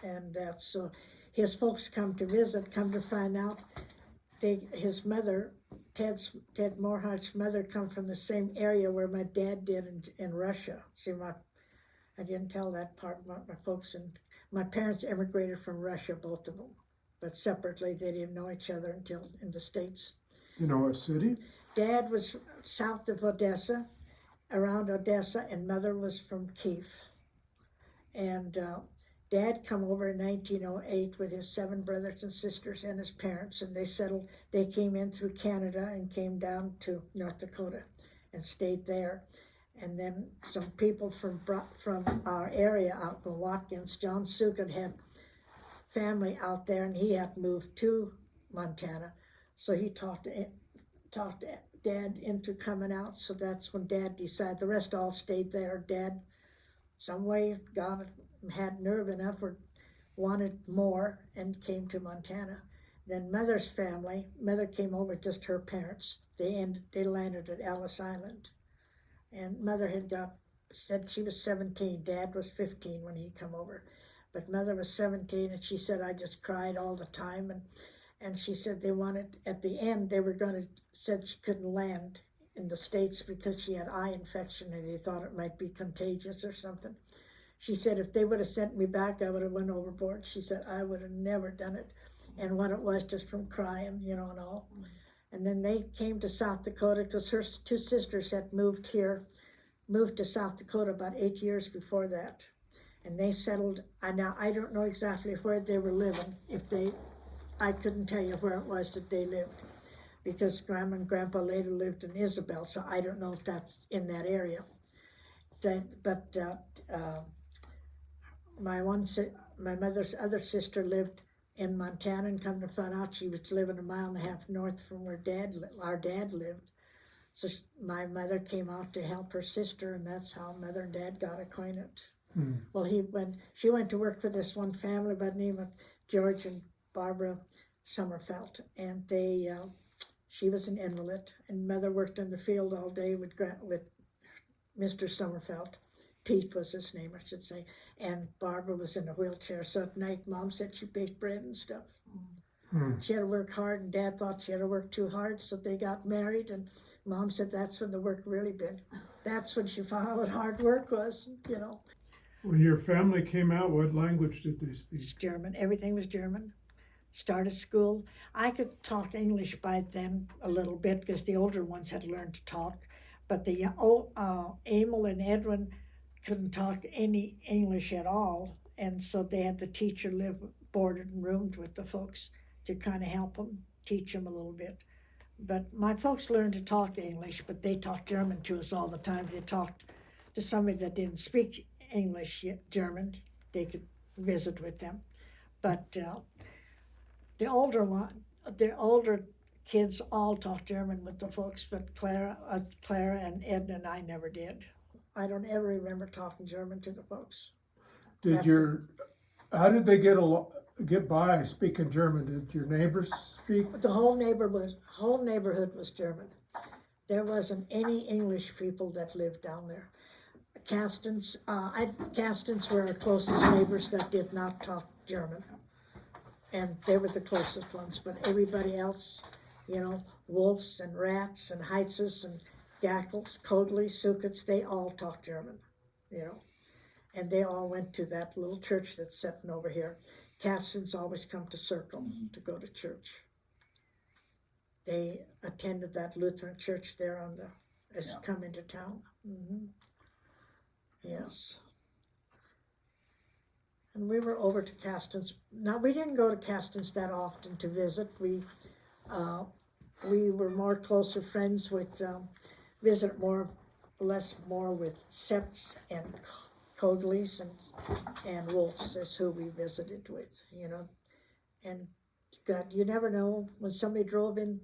that's so his folks come to visit, come to find out his mother, Ted Morhart's mother, come from the same area where my dad did in Russia. See, I didn't tell that part about my folks, and my parents immigrated from Russia, both of them, but separately. They didn't know each other until in the States. You know what city? Dad was south of Odessa, around Odessa, and mother was from Kiev. And Dad come over in 1908 with his 7 brothers and sisters and his parents, and they came in through Canada and came down to North Dakota and stayed there. And then some people from our area out from Watkins, John Sukin had family out there, and he had moved to Montana, so he talked Dad into coming out. So that's when Dad decided. The rest all stayed there. Dad, some way, had nerve enough or wanted more and came to Montana. Then Mother's family, Mother came over, just her parents. They landed at Ellis Island, and Mother said she was 17. Dad was 15 when he come over, but Mother was 17, and she said, I just cried all the time, and she said they wanted, at the end, said she couldn't land in the States because she had eye infection and they thought it might be contagious or something. She said, if they would have sent me back, I would have went overboard. She said, I would have never done it. And what it was, just from crying, and all. And then they came to South Dakota because her two sisters had moved to South Dakota about 8 years before that. And they settled, now I don't know exactly where they were living. I couldn't tell you where it was that they lived, because Grandma and Grandpa later lived in Isabel, so I don't know if that's in that area. My mother's other sister lived in Montana, and come to find out she was living a mile and a half north from where our dad lived. So my mother came out to help her sister, and that's how Mother and Dad got acquainted. Well, she went to work for this one family by the name of George and Barbara Sommerfeld, and she was an invalid, and Mother worked in the field all day with Mr. Sommerfeld. Pete was his name, I should say, and Barbara was in a wheelchair. So at night, Mom said she baked bread and stuff. She had to work hard, and Dad thought she had to work too hard, so they got married, and Mom said that's when the work really been. That's when she found out what hard work was, When your family came out, what language did they speak? It's German. Everything was German. Started school. I could talk English by then a little bit because the older ones had learned to talk, but the Emil and Edwin couldn't talk any English at all, and so they had the teacher boarded and roomed with the folks to kind of help them, teach them a little bit. But my folks learned to talk English, but they talked German to us all the time. They talked to somebody that didn't speak English yet, German. They could visit with them, but the older kids all talked German with the folks, but Clara and Edna and I never did. I don't ever remember talking German to the folks. How did they get by speaking German? Did your neighbors speak? The whole neighborhood was German. There wasn't any English people that lived down there. Castins were our closest neighbors that did not talk German, and they were the closest ones. But everybody else, Wolves and Rats and Heitzes and Gackles, Kodleys, Sukets, they all talked German, and they all went to that little church that's sitting over here. Castins always come to Circle to go to church. They attended that Lutheran church there as you come into town. Yes. And we were over to Castins. Now, we didn't go to Castins that often to visit. We were more closer friends with, visit more with Septs and Kodleys and Wolves is who we visited with, And God, you never know, when somebody drove in,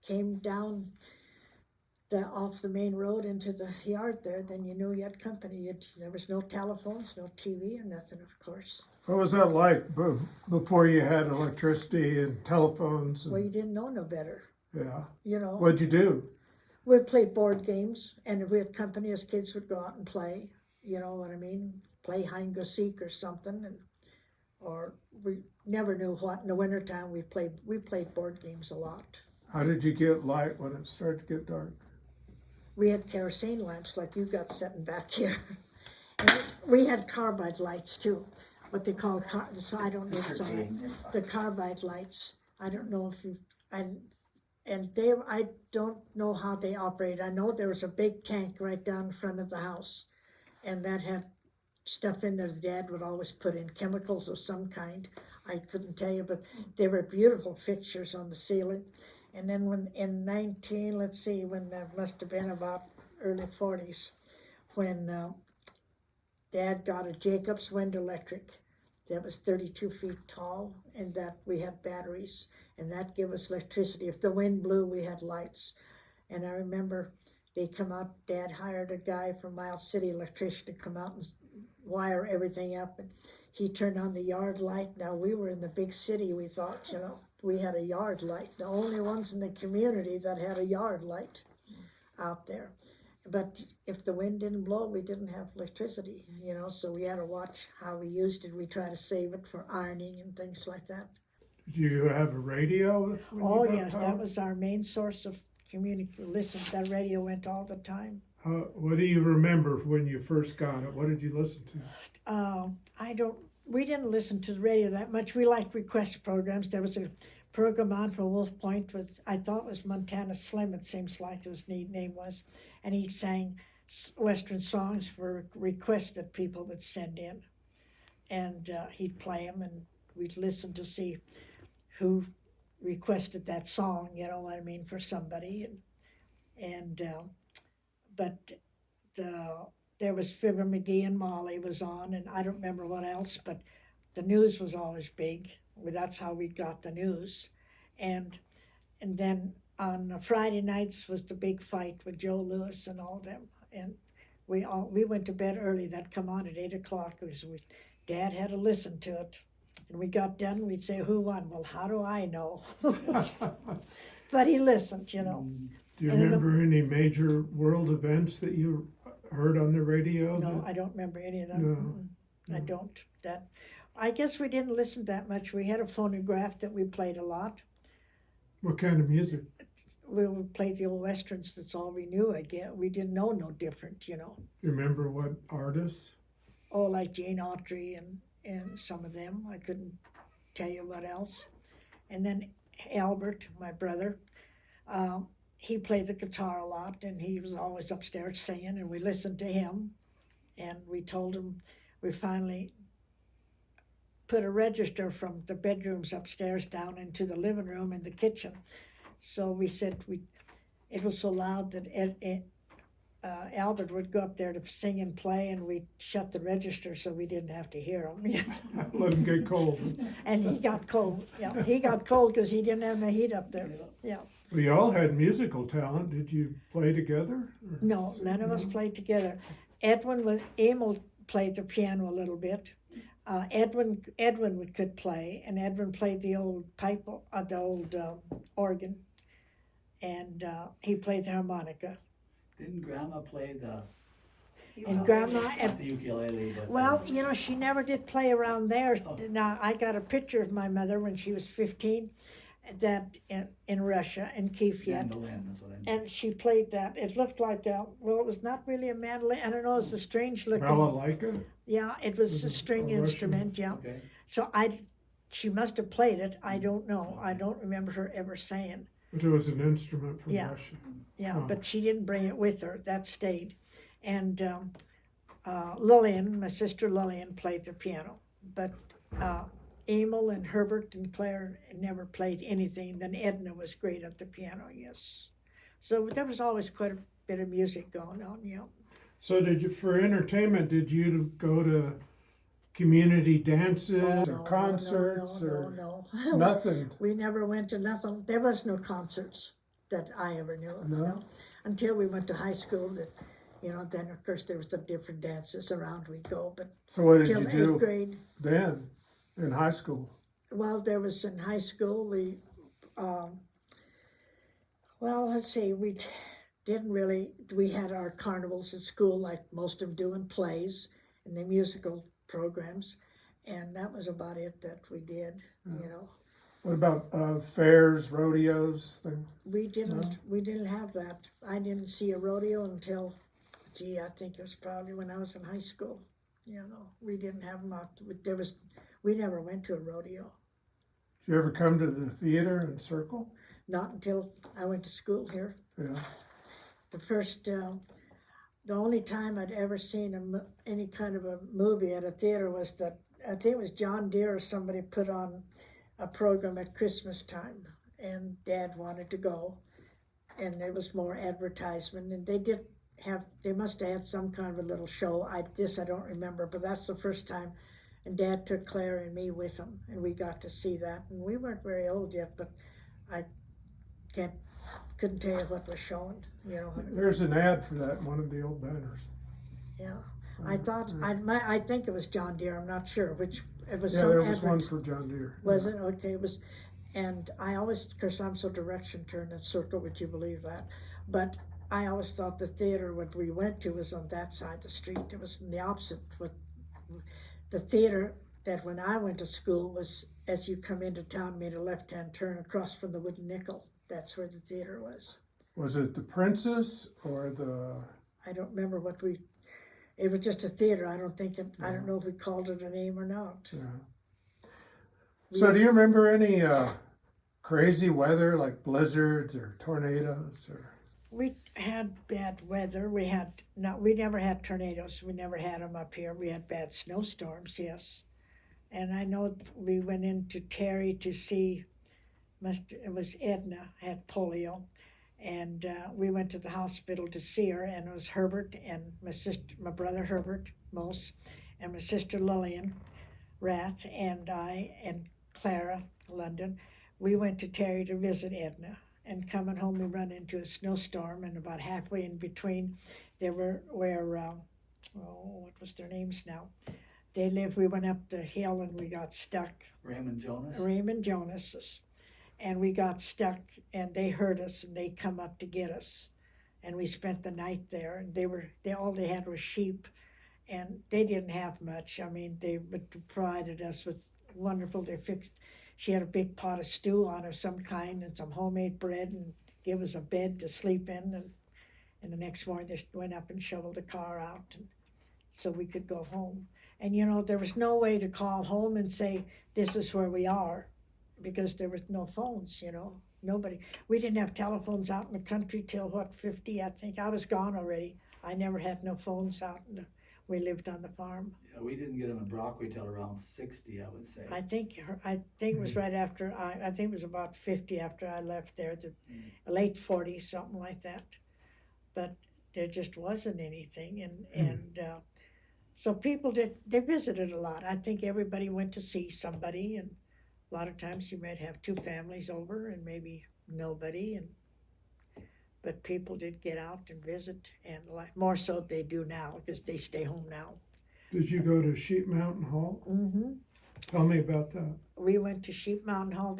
came down off the main road into the yard there, then you knew you had company. There was no telephones, no TV, or nothing, of course. What was that like before you had electricity and telephones? Well, you didn't know no better. Yeah. What'd you do? We'd play board games, and if we had company, as kids would go out and play. You know what I mean? Play hide and go seek or something, or we never knew what. In the wintertime, we played board games a lot. How did you get light when it started to get dark? We had kerosene lamps like you got sitting back here. And we had carbide lights too, what they call so I don't know the carbide lights. I don't know if I don't know how they operate. I know there was a big tank right down in front of the house, and that had stuff in there. Dad would always put in chemicals of some kind. I couldn't tell you, but they were beautiful fixtures on the ceiling. And then when that must have been about early 40s, when Dad got a Jacobs wind electric that was 32 feet tall, and that we had batteries, and that gave us electricity. If the wind blew, we had lights. And I remember they come out, Dad hired a guy from Miles City, electrician, to come out and wire everything up, and he turned on the yard light. Now, we were in the big city, we thought, you know, we had a yard light, the only ones in the community that had a yard light out there. But if the wind didn't blow, we didn't have electricity, you know, so we had to watch how we used it. We try to save it for ironing and things like that. Did you have a radio? when Oh, you got yes, power? that was our main source of communication. Listen, that radio went all the time. What do you remember when you first got it? What did you listen to? We didn't listen to the radio that much. We liked request programs. There was a program on for Wolf Point, I thought it was Montana Slim, it seems like his name was. And he sang Western songs for requests that people would send in. And he'd play them, and we'd listen to see who requested that song, you know what I mean, for somebody. But there was Fibber McGee and Molly was on, and I don't remember what else, but the news was always big. Well, that's how we got the news. And then on Friday nights was the big fight with Joe Lewis and all them. And we went to bed early. That'd come on at 8 o'clock because Dad had to listen to it. And we got done, we'd say, who won? Well, how do I know? But he listened, you know. Do you remember any major world events that you heard on the radio? No, I don't remember any of them. No. I don't. I guess we didn't listen that much. We had a phonograph that we played a lot. What kind of music? We would play the old westerns. That's all we knew. I guess we didn't know no different, you know. You remember what artists? Oh, like Jane Autry and some of them. I couldn't tell you what else. And then Albert, my brother, he played the guitar a lot, and he was always upstairs singing, and we listened to him. And we told him, we finally put a register from the bedrooms upstairs down into the living room and the kitchen. So we said it was so loud that Albert would go up there to sing and play, and we'd shut the register so we didn't have to hear him. Let them get cold. And he got cold. Yeah, he got cold because he didn't have no heat up there. Yeah. We all had musical talent. Did you play together? Or- No, none of us played together. Emil played the piano a little bit. Edwin could play, and Edwin played the old pipe, the old organ, and he played the harmonica. Didn't Grandma play the? And Grandma, Not the ukulele, but. well, you know, she never did play around there. Oh. Now, I got a picture of my mother when she was 15, that in Russia, in Kiev yet. Mandolin, that's what I mean. And she played that. It looked like well, it was not really a mandolin. I don't know, it's a strange looking. Balalaika? Yeah, it was a string a Russian- instrument, yeah. Okay. So she must have played it. I don't know. I don't remember her ever saying. But it was an instrument from Yeah. Russia. Yeah, Huh. but she didn't bring it with her. That stayed. And Lillian, my sister Lillian, played the piano. But Emil and Herbert and Claire never played anything. Then Edna was great at the piano, yes. So there was always quite a bit of music going on, yeah. So for entertainment, did you go to community dances or concerts or No. nothing? We never went to nothing. There was no concerts that I ever knew of. No? No. Until we went to high school, that, you know, then of course there was the different dances around we'd go. But So what did till you the do 8th grade, then in high school? well, there was in high school, well, let's see, we had our carnivals at school like most of them do, and plays and the musical programs. And that was about it that we did, you know. What about fairs, rodeos? We didn't have that. I didn't see a rodeo until, I think it was probably when I was in high school. You know, we didn't have them out. We never went to a rodeo. Did you ever come to the theater in Circle? Not until I went to school here. Yeah. The only time I'd ever seen any kind of a movie at a theater was that, I think it was John Deere or somebody put on a program at Christmas time, and Dad wanted to go, and there was more advertisement, and they did they must have had some kind of a little show. I don't remember, but that's the first time. And Dad took Claire and me with him, and we got to see that. And we weren't very old yet, but I couldn't tell you what was showing. There's an ad for that in one of the old banners. Yeah, I thought I think it was John Deere. I'm not sure which. It was Yeah, some there was one advert. for John Deere. Was it? Okay, it was, and I always, because I'm so direction turned and circle, would you believe that? But I always thought the theater what we went to was on that side of the street. It was in the opposite. With the theater that when I went to school was as you come into town, made a left-hand turn across from the Wooden Nickel. That's where the theater was. Was it the Princess or the? I don't remember what we. It was just a theater. I don't think it. I don't know if we called it a name or not. Yeah. So do you remember any crazy weather like blizzards or tornadoes or? We had bad weather. We never had tornadoes. We never had them up here. We had bad snowstorms, yes. And I know we went into Terry to see. It was Edna had polio, and we went to the hospital to see her. And it was Herbert and my brother Herbert Moos, and my sister Lillian Rath, and I and Clara London. We went to Terry to visit Edna. And coming home, we run into a snowstorm, and about halfway in between, there were what was their names now? They lived. We went up the hill, and we got stuck. Raymond Jonas. Raymond Jonas's, and we got stuck, and they heard us, and they come up to get us, and we spent the night there. And all they had was sheep, and they didn't have much. I mean, they provided us with wonderful. They fixed. She had a big pot of stew on of some kind and some homemade bread and gave us a bed to sleep in. And the next morning they went up and shoveled the car out so we could go home. And there was no way to call home and say, this is where we are, because there was no phones, nobody. We didn't have telephones out in the country till 50, I think. I was gone already. I never had no phones out. We lived on the farm. Yeah, we didn't get them in Brockway till around 60, I would say. I think it was right after I think it was about 50 after I left there, late 40s, something like that. But there just wasn't anything, and so people they visited a lot. I think everybody went to see somebody, and a lot of times you might have two families over and maybe nobody, but people did get out and visit, and more so they do now because they stay home now. Did you go to Sheep Mountain Hall? Mm-hmm. Tell me about that. We went to Sheep Mountain Hall.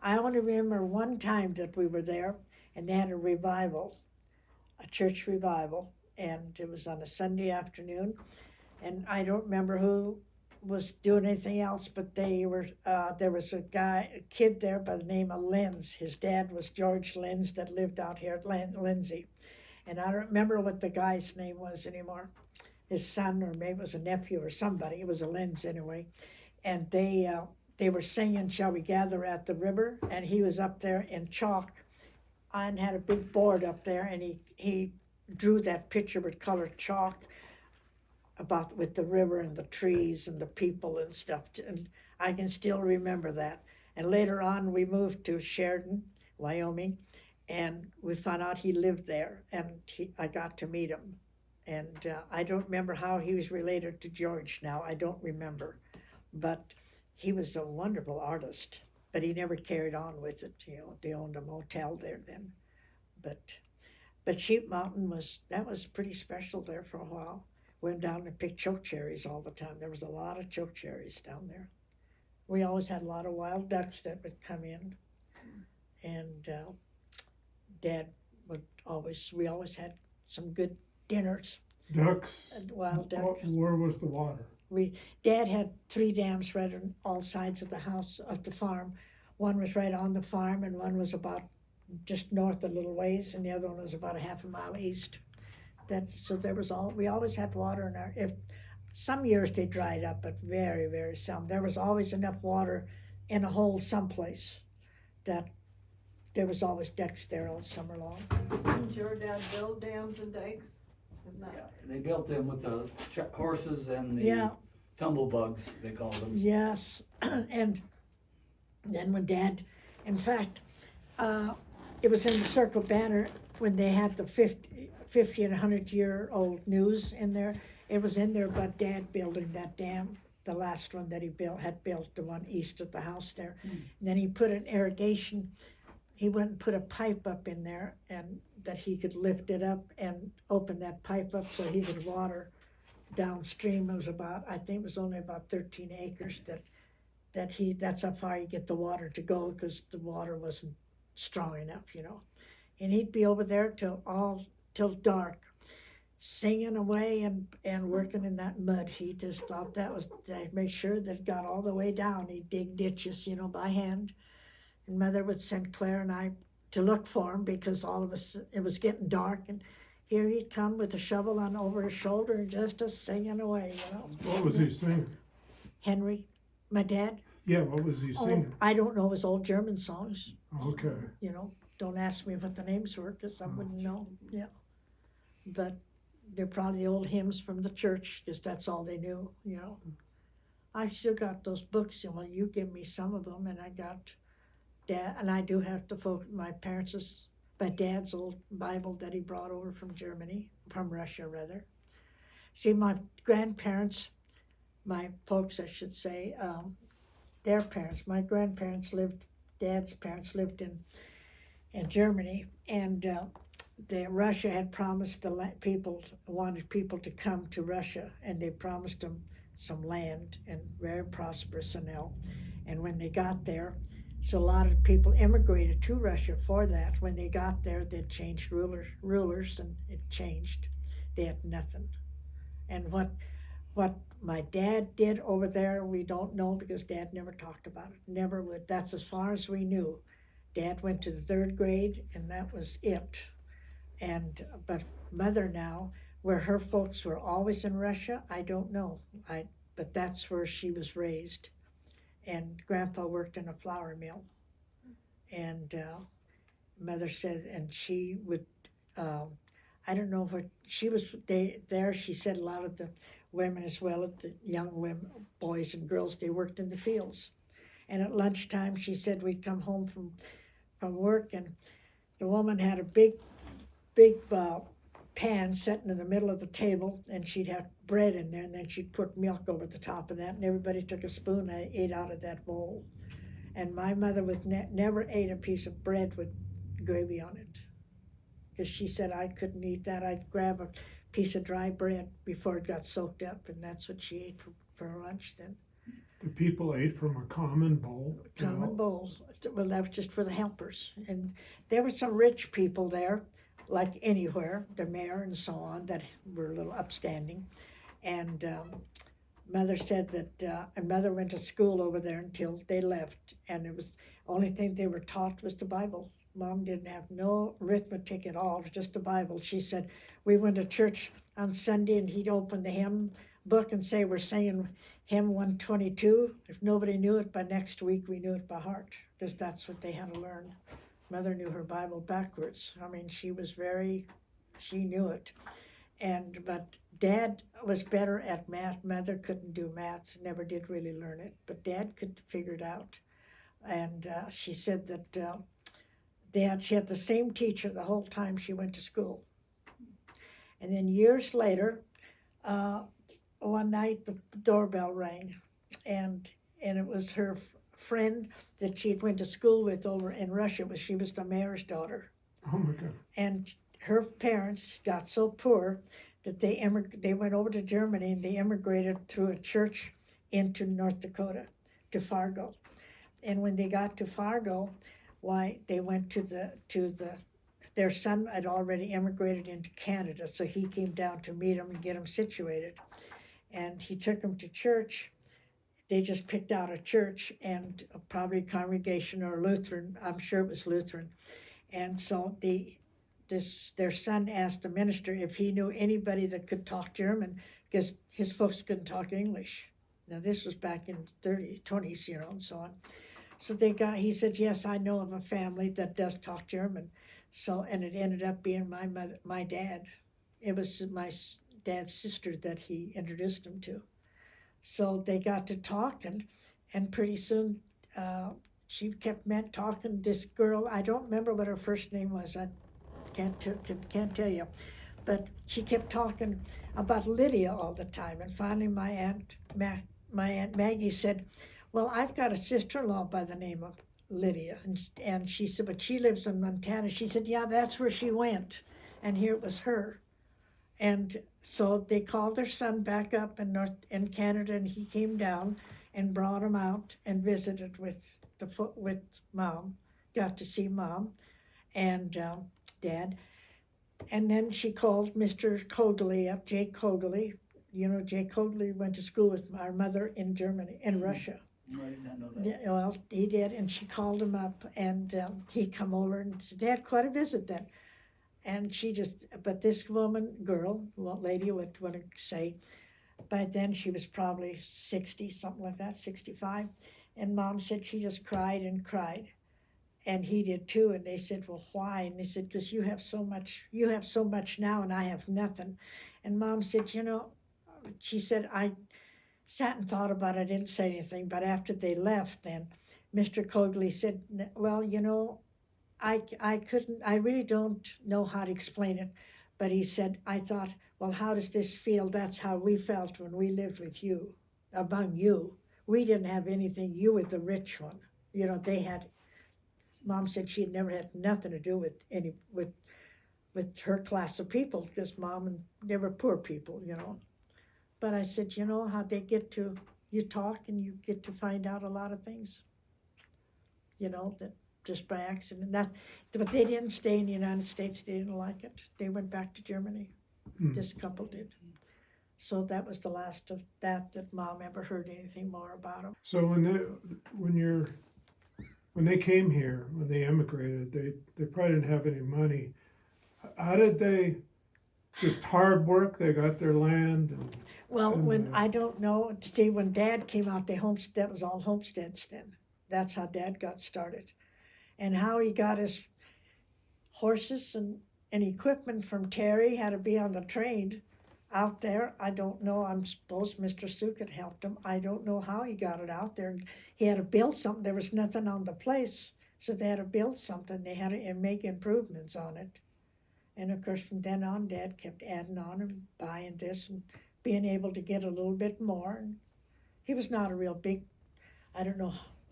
I only remember one time that we were there, and they had a revival, a church revival, and it was on a Sunday afternoon, and I don't remember who was doing anything else, but there was a kid there by the name of Lenz. His dad was George Lenz that lived out here at Lindsay, and I don't remember what the guy's name was anymore. His son, or maybe it was a nephew or somebody. It was a Lenz anyway, and they were singing "Shall We Gather at the River," and he was up there in chalk, and had a big board up there, and he drew that picture with colored chalk with the river and the trees and the people and stuff, and I can still remember that. And later on, we moved to Sheridan, Wyoming, and we found out he lived there, and I got to meet him. And I don't remember how he was related to George now. I don't remember, but he was a wonderful artist. But he never carried on with it. They owned a motel there then, but Sheep Mountain was pretty special there for a while. Went down and picked chokecherries all the time. There was a lot of chokecherries down there. We always had a lot of wild ducks that would come in, and Dad we always had some good dinners. Ducks? And wild ducks. Where was the water? Dad had 3 dams right on all sides of the house, of the farm. One was right on the farm, and one was about just north a little ways, and the other one was about a half a mile east. So we always had water in if some years they dried up, but very, very some. There was always enough water in a hole someplace that there was always ducks there all summer long. Didn't your dad build dams and dikes? Isn't that? Yeah, they built them with the horses and the Yeah. tumblebugs, they called them. Yes, and then when Dad, in fact, it was in the Circle Banner when they had the 50 and 100-year-old news in there. It was in there about Dad building that dam, the last one that he had built, the one east of the house there. And then he put an irrigation, he went and put a pipe up in there, and that he could lift it up and open that pipe up so he could water downstream. It was about, I think it was only about 13 acres that's how far you get the water to go, because the water wasn't strong enough, you know. And he'd be over there till dark, singing away and working in that mud. He just thought that was, to make sure that it got all the way down. He'd dig ditches, you know, by hand. And Mother would send Claire and I to look for him, because all of us, it was getting dark, and here he'd come with a shovel on over his shoulder and just singing away, you know. What was he singing? Henry, my dad. Yeah, what was he singing? I don't know his old German songs, Okay. you know. Don't ask me what the names were, because I wouldn't know, yeah. But they're probably the old hymns from the church, because that's all they knew, you know. I still got those books, you know, you give me some of them, and I got Dad, and I do have to focus, my dad's old Bible that he brought over from Germany, from Russia rather. See, my grandparents, my folks I should say, their parents, my grandparents Dad's parents lived in Germany, and Russia had promised wanted people to come to Russia, and they promised them some land, and very prosperous and all. And when they got there, so a lot of people immigrated to Russia for that. When they got there, they changed rulers, and it changed. They had nothing. And what my dad did over there, we don't know, because Dad never talked about it. Never would. That's as far as we knew. Dad went to the 3rd grade, and that was it. But Mother now, where her folks were always in Russia, I don't know. But that's where she was raised. And Grandpa worked in a flour mill. And Mother said, and she would, I don't know what, she was there, she said a lot of the women as well, the young women, boys and girls, they worked in the fields. And at lunchtime, she said we'd come home from work, and the woman had a big pan sitting in the middle of the table, and she'd have bread in there, and then she'd put milk over the top of that, and everybody took a spoon and ate out of that bowl. And my mother would never ate a piece of bread with gravy on it, because she said I couldn't eat that. I'd grab a piece of dry bread before it got soaked up, and that's what she ate for lunch then. The people ate from a common bowl? Common bowls. Well, that was just for the helpers. And there were some rich people there, like anywhere, the mayor and so on, that were a little upstanding. And Mother said that, and Mother went to school over there until they left. And it was, the only thing they were taught was the Bible. Mom didn't have no arithmetic at all, it was just the Bible. She said, we went to church on Sunday, and he'd open the hymn book and say, we're singing hymn 122. If nobody knew it, by next week we knew it by heart, because that's what they had to learn. Mother knew her Bible backwards. I mean, she knew it. But Dad was better at math. Mother couldn't do math, never did really learn it, but Dad could figure it out. And she said that she had the same teacher the whole time she went to school. And then years later, one night the doorbell rang, and it was her friend that she went to school with over in Russia. She was the mayor's daughter. Oh my God. And her parents got so poor that they went over to Germany, and they immigrated through a church into North Dakota, to Fargo. And when they got to Fargo, they went their son had already immigrated into Canada, so he came down to meet him and get him situated. And he took them to church. They just picked out a church, and probably a congregation or Lutheran. I'm sure it was Lutheran. And so their son asked the minister if he knew anybody that could talk German, because his folks couldn't talk English. Now this was back in the 20s, you know, and so on. So he said, yes, I know of a family that does talk German. So, and it ended up being my dad. It was my dad's sister that he introduced him to. So they got to talking, and pretty soon she kept talking. This girl, I don't remember what her first name was. I can't tell you. But she kept talking about Lydia all the time, and finally my aunt Maggie said, "Well, I've got a sister-in-law by the name of Lydia," and she said, "But she lives in Montana." She said, "Yeah, that's where she went," and here it was her. And so they called their son back up in Canada, and he came down and brought him out and visited with Mom. Got to see Mom and Dad. And then she called Mr. Kogley up, Jake Kogley. You know, Jake Kogley went to school with our mother in Germany, in Russia. I did not know that. Yeah, well, he did, and she called him up, and he come over and said, "They had quite a visit then." And but this lady would want to say, by then she was probably 60, something like that, 65. And Mom said she just cried and cried. And he did too. And they said, "Well, why?" And they said, "Because you have so much now and I have nothing." And Mom said, she said, "I sat and thought about it, I didn't say anything." But after they left, then Mr. Kogley said, "Well, I really don't know how to explain it." But he said, "I thought, well, how does this feel? That's how we felt when we lived with you, among you. We didn't have anything. You were the rich one. They had." Mom said she had never had nothing to do with her class of people, because Mom and they were poor people, But I said, how they you talk and you get to find out a lot of things, that just by accident. But they didn't stay in the United States. They didn't like it. They went back to Germany. This couple did. So that was the last of that Mom ever heard anything more about them. So when they came here, when they immigrated, they probably didn't have any money. How did they, just hard work? They got their land? I don't know. See, when Dad came out, that was all homesteads then. That's how Dad got started. And how he got his horses and equipment from Terry, had to be on the train out there, I don't know. I'm supposed Mr. Sukett helped him. I don't know how he got it out there. He had to build something. There was nothing on the place, so they had to build something. They had to make improvements on it. And of course, from then on, Dad kept adding on and buying this and being able to get a little bit more. And he was not a real big,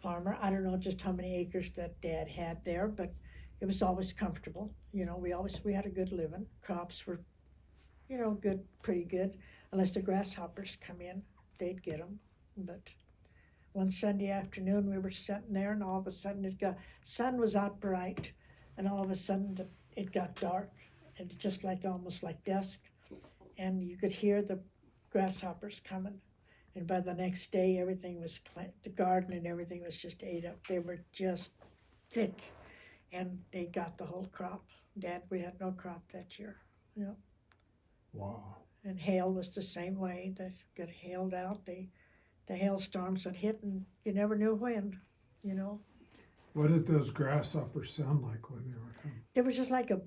farmer. I don't know just how many acres that Dad had there, but it was always comfortable. We had a good living. Crops were, good, pretty good. Unless the grasshoppers come in, they'd get them. But one Sunday afternoon, we were sitting there, and all of a sudden sun was out bright, and all of a sudden it got dark, and just almost like dusk, and you could hear the grasshoppers coming. And by the next day, everything was the garden and everything was just ate up. They were just thick, and they got the whole crop. Dad, we had no crop that year. Wow. And hail was the same way. They got hailed out. The hailstorms would hit, and you never knew when. What did those grasshoppers sound like when they were coming? It was just like a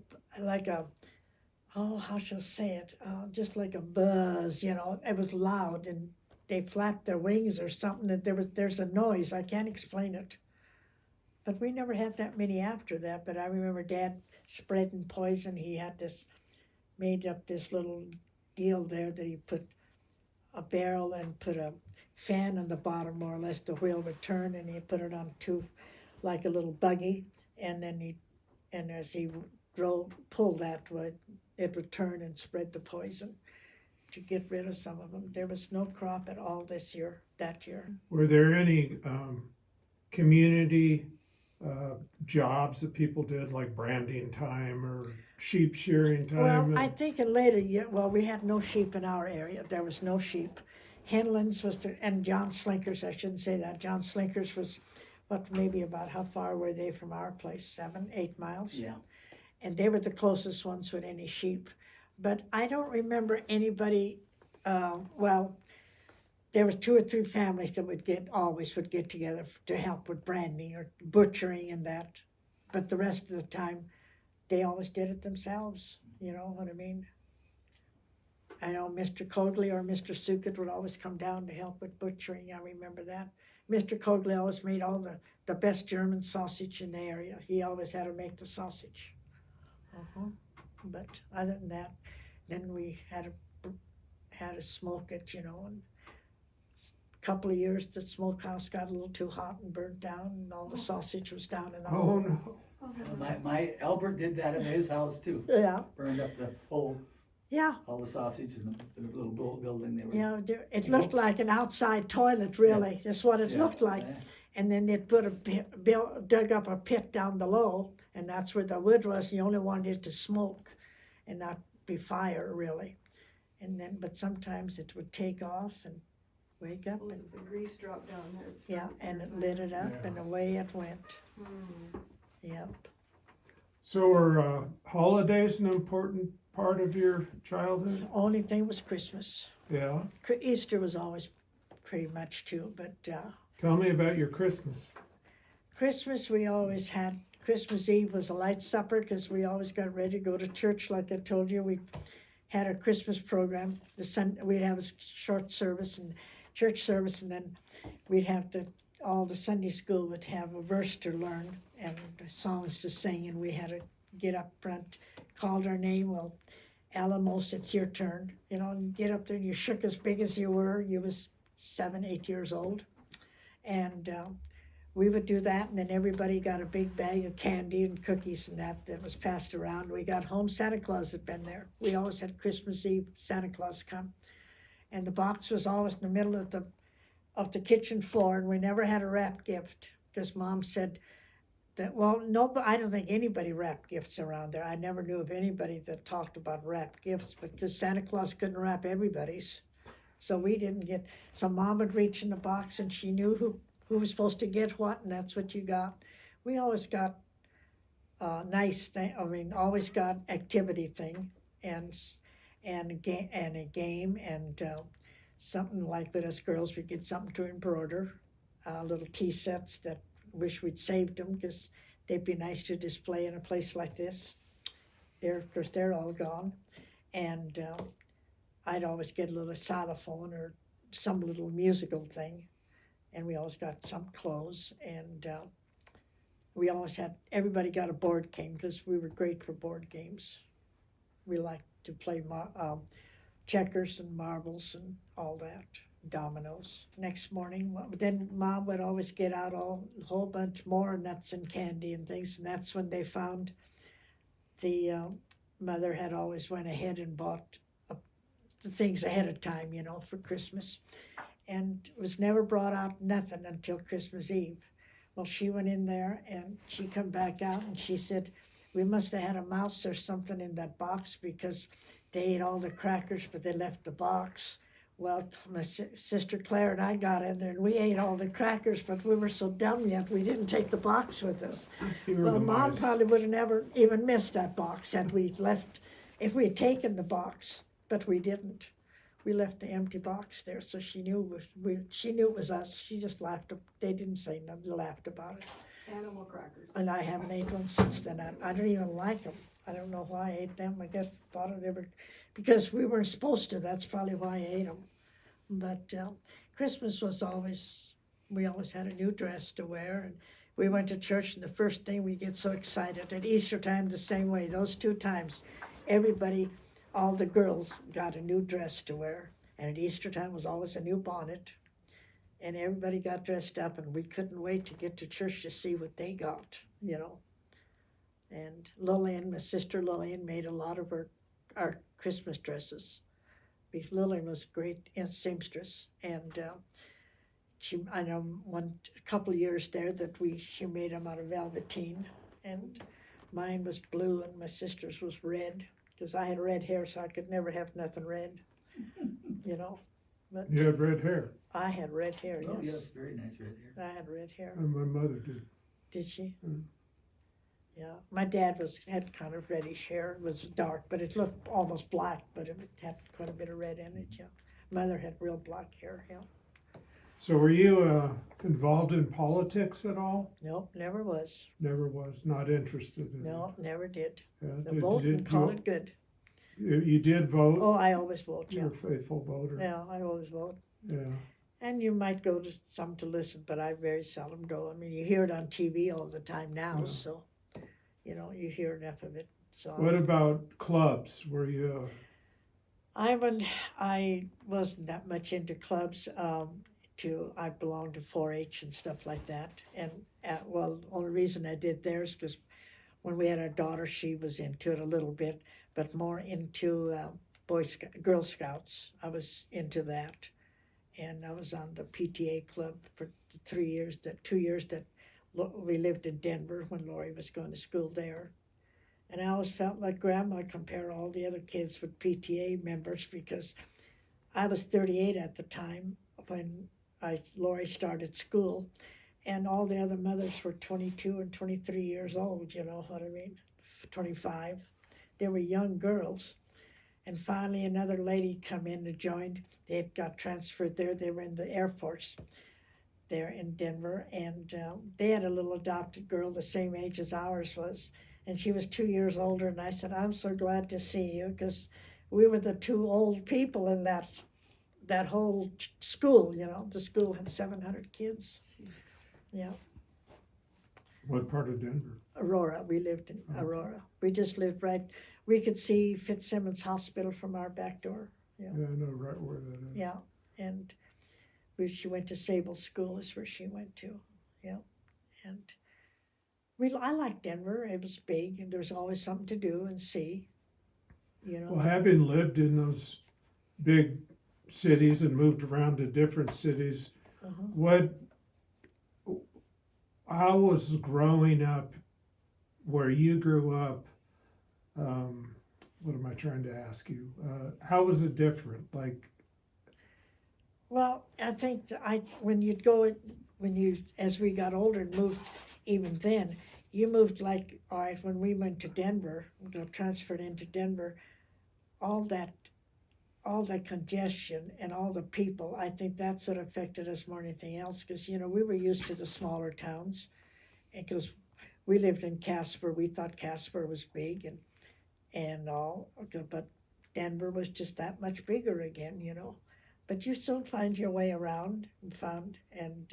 how shall I say it? Just like a buzz. It was loud, and they flapped their wings or something. And there's a noise. I can't explain it. But we never had that many after that. But I remember Dad spreading poison. He had made up this little deal there that he put a barrel and put a fan on the bottom, more or less. The wheel would turn, and he put it on like a little buggy, and then as he pulled that way, it would turn and spread the poison to get rid of some of them. There was no crop at all that year. Were there any community jobs that people did, like branding time or sheep shearing time? Well, I think in later years, we had no sheep in our area. There was no sheep. Henlands and John Slinkers, I shouldn't say that. John Slinkers was, maybe about how far were they from our place? 7, 8 miles? Yeah. And they were the closest ones with any sheep. But I don't remember anybody, there was 2 or 3 families that always would get together to help with branding or butchering and that. But the rest of the time, they always did it themselves. You know what I mean? I know Mr. Kogley or Mr. Sukett would always come down to help with butchering. I remember that. Mr. Kogley always made all the best German sausage in the area. He always had to make the sausage. But other than that, Then we had to smoke it, you know. And a couple of years, the smokehouse got a little too hot and burnt down, and all the sausage was down in the Oh, hole. no. My Albert did that at his house too. Yeah, Burned up the whole, yeah. all the sausage in the little building they were. You know, it looked like an outside toilet, really. That's what it Yeah, looked like. yeah. And then they'd put dug up a pit down below, and that's where the wood was. You only wanted it to smoke and not be fire, really. And then, but sometimes it would take off and wake up, Suppose and if the grease dropped down there, it'd yeah, start and it burning. lit it up, Yeah. and away it went. Hmm. Yep. So are holidays an important part of your childhood? The only thing was Christmas. Yeah. Easter was always pretty much too, but Tell me about your Christmas. Christmas we always had. Christmas Eve was a light supper because we always got ready to go to church. Like I told you, we had a Christmas program. We'd have a short service and church service, and then we'd have all the Sunday school would have a verse to learn and songs to sing, and we had to get up front, called our name. Well, Alamos, it's your turn, you know, and get up there, and you shook as big as you were. You was 7, 8 years old, and we would do that, and then everybody got a big bag of candy and cookies and that was passed around. We got home, Santa Claus had been there. We always had Christmas Eve, Santa Claus come, and the box was always in the middle of the kitchen floor, and we never had a wrapped gift because Mom said that, well, no, but I don't think anybody wrapped gifts around there. I never knew of anybody that talked about wrapped gifts because Santa Claus couldn't wrap everybody's. So we didn't get, so Mom would reach in the box and she knew who was supposed to get what, and that's what you got. We always got nice thing, always got activity thing and a game and something like with us girls, we'd get something to embroider, little tea sets that wish we'd saved them because they'd be nice to display in a place like this. Of course, they're all gone. And I'd always get a little xylophone or some little musical thing. And we always got some clothes. And we always had, everybody got a board game because we were great for board games. We liked to play checkers and marbles and all that, dominoes. Next morning, then Mom would always get out a whole bunch more nuts and candy and things, and that's when they found the mother had always went ahead and bought the things ahead of time, you know, for Christmas, and was never brought out nothing until Christmas Eve. Well, she went in there and she come back out and she said, we must have had a mouse or something in that box because they ate all the crackers, but they left the box. Well, my sister Claire and I got in there and we ate all the crackers, but we were so dumb yet we didn't take the box with us. You were Well, the Mom mice. probably would have never even missed that box had we left, if we had taken the box, but we didn't. We left the empty box there, so she knew she knew it was us. She just laughed. They didn't say nothing. They laughed about it. Animal crackers. And I haven't ate one since then. I don't even like them. I don't know why I ate them. I guess I thought it ever, because we weren't supposed to. That's probably why I ate them. But Christmas was always, we always had a new dress to wear. And we went to church, and the first thing we get so excited. At Easter time, the same way. Those 2 times, everybody, all the girls got a new dress to wear. And at Easter time was always a new bonnet. And everybody got dressed up, and we couldn't wait to get to church to see what they got, you know. And Lillian, my sister Lillian, made a lot of our Christmas dresses because Lillian was a great seamstress. And I know a couple of years there that she made them out of velveteen, and mine was blue and my sister's was red because I had red hair, so I could never have nothing red, you know. But You had red hair, I had red hair, Oh, yes. yes, very nice red hair. I had red hair. and my mother did. Did she? Mm. Yeah. My dad had kind of reddish hair. It was dark, but it looked almost black, but it had quite a bit of red in it, yeah. Mother had real black hair, yeah. So were you involved in politics at all? Nope, never was. Never was. Not interested in No, never did. it. Yeah. The vote and call it good. You did vote? Oh, I always vote, yeah. You're a faithful voter. Yeah, I always vote. Yeah. And you might go to some to listen, but I very seldom go. I mean, you hear it on TV all the time now, Yeah. so, you know, you hear enough of it. So What about clubs? Were you I wasn't that much into clubs. I belonged to 4-H and stuff like that. And well, the only reason I did there is because when we had our daughter, she was into it a little bit, but more into Girl Scouts. I was into that, and I was on the PTA club for the 2 years that we lived in Denver when Lori was going to school there. And I always felt like Grandma compare all the other kids with PTA members because I was 38 at the time when Lori started school, and all the other mothers were 22 and 23 years old, you know what I mean, 25. They were young girls. And finally another lady come in and joined. They had got transferred there. They were in the Air Force there in Denver, and they had a little adopted girl the same age as ours was, and she was 2 years older. And I said, I'm so glad to see you, because we were the two old people in that whole school. You know, the school had 700 kids. Yeah. What part of Denver? Aurora. We lived in Aurora. We just lived right. We could see Fitzsimmons Hospital from our back door. Yeah, I know right where that is. Yeah, and she went to Sable School is where she went to. Yeah, and I liked Denver. It was big, and there was always something to do and see. You know. Well, having lived in those big cities and moved around to different cities, how was growing up where you grew up? What am I trying to ask you? How was it different? Like, well, I think as we got older and moved, even then, you moved like, all right, when we went to Denver, got transferred into Denver, all that congestion and all the people, I think that's what affected us more than anything else, because, you know, we were used to the smaller towns, because we lived in Casper. We thought Casper was big and all, but Denver was just that much bigger again, you know. But you still find your way around and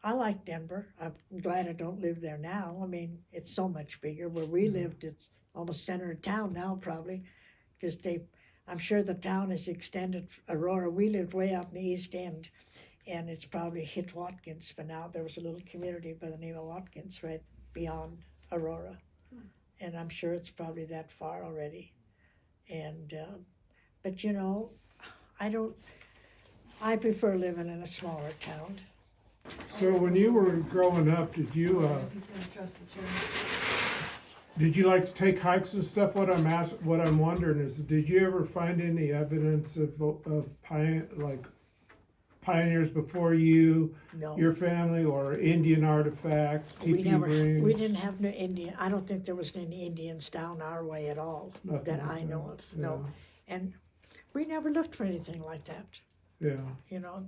I like Denver. I'm glad I don't live there now. I mean, it's so much bigger. Where we lived, it's almost center of town now, probably, because I'm sure the town is extended. Aurora, we lived way out in the east end, and it's probably hit Watkins, but now there was a little community by the name of Watkins right beyond Aurora. And I'm sure it's probably that far already. And, but you know, I prefer living in a smaller town. so when you were growing up, did you He's gonna trust the chair. did you like to take hikes and stuff? What I'm wondering is, did you ever find any evidence of pioneers before you, No. your family, or Indian artifacts, teepee rings? We didn't have no Indian. I don't think there was any Indians down our way at all Nothing that like I know that. of. No, and we never looked for anything like that. Yeah. You know,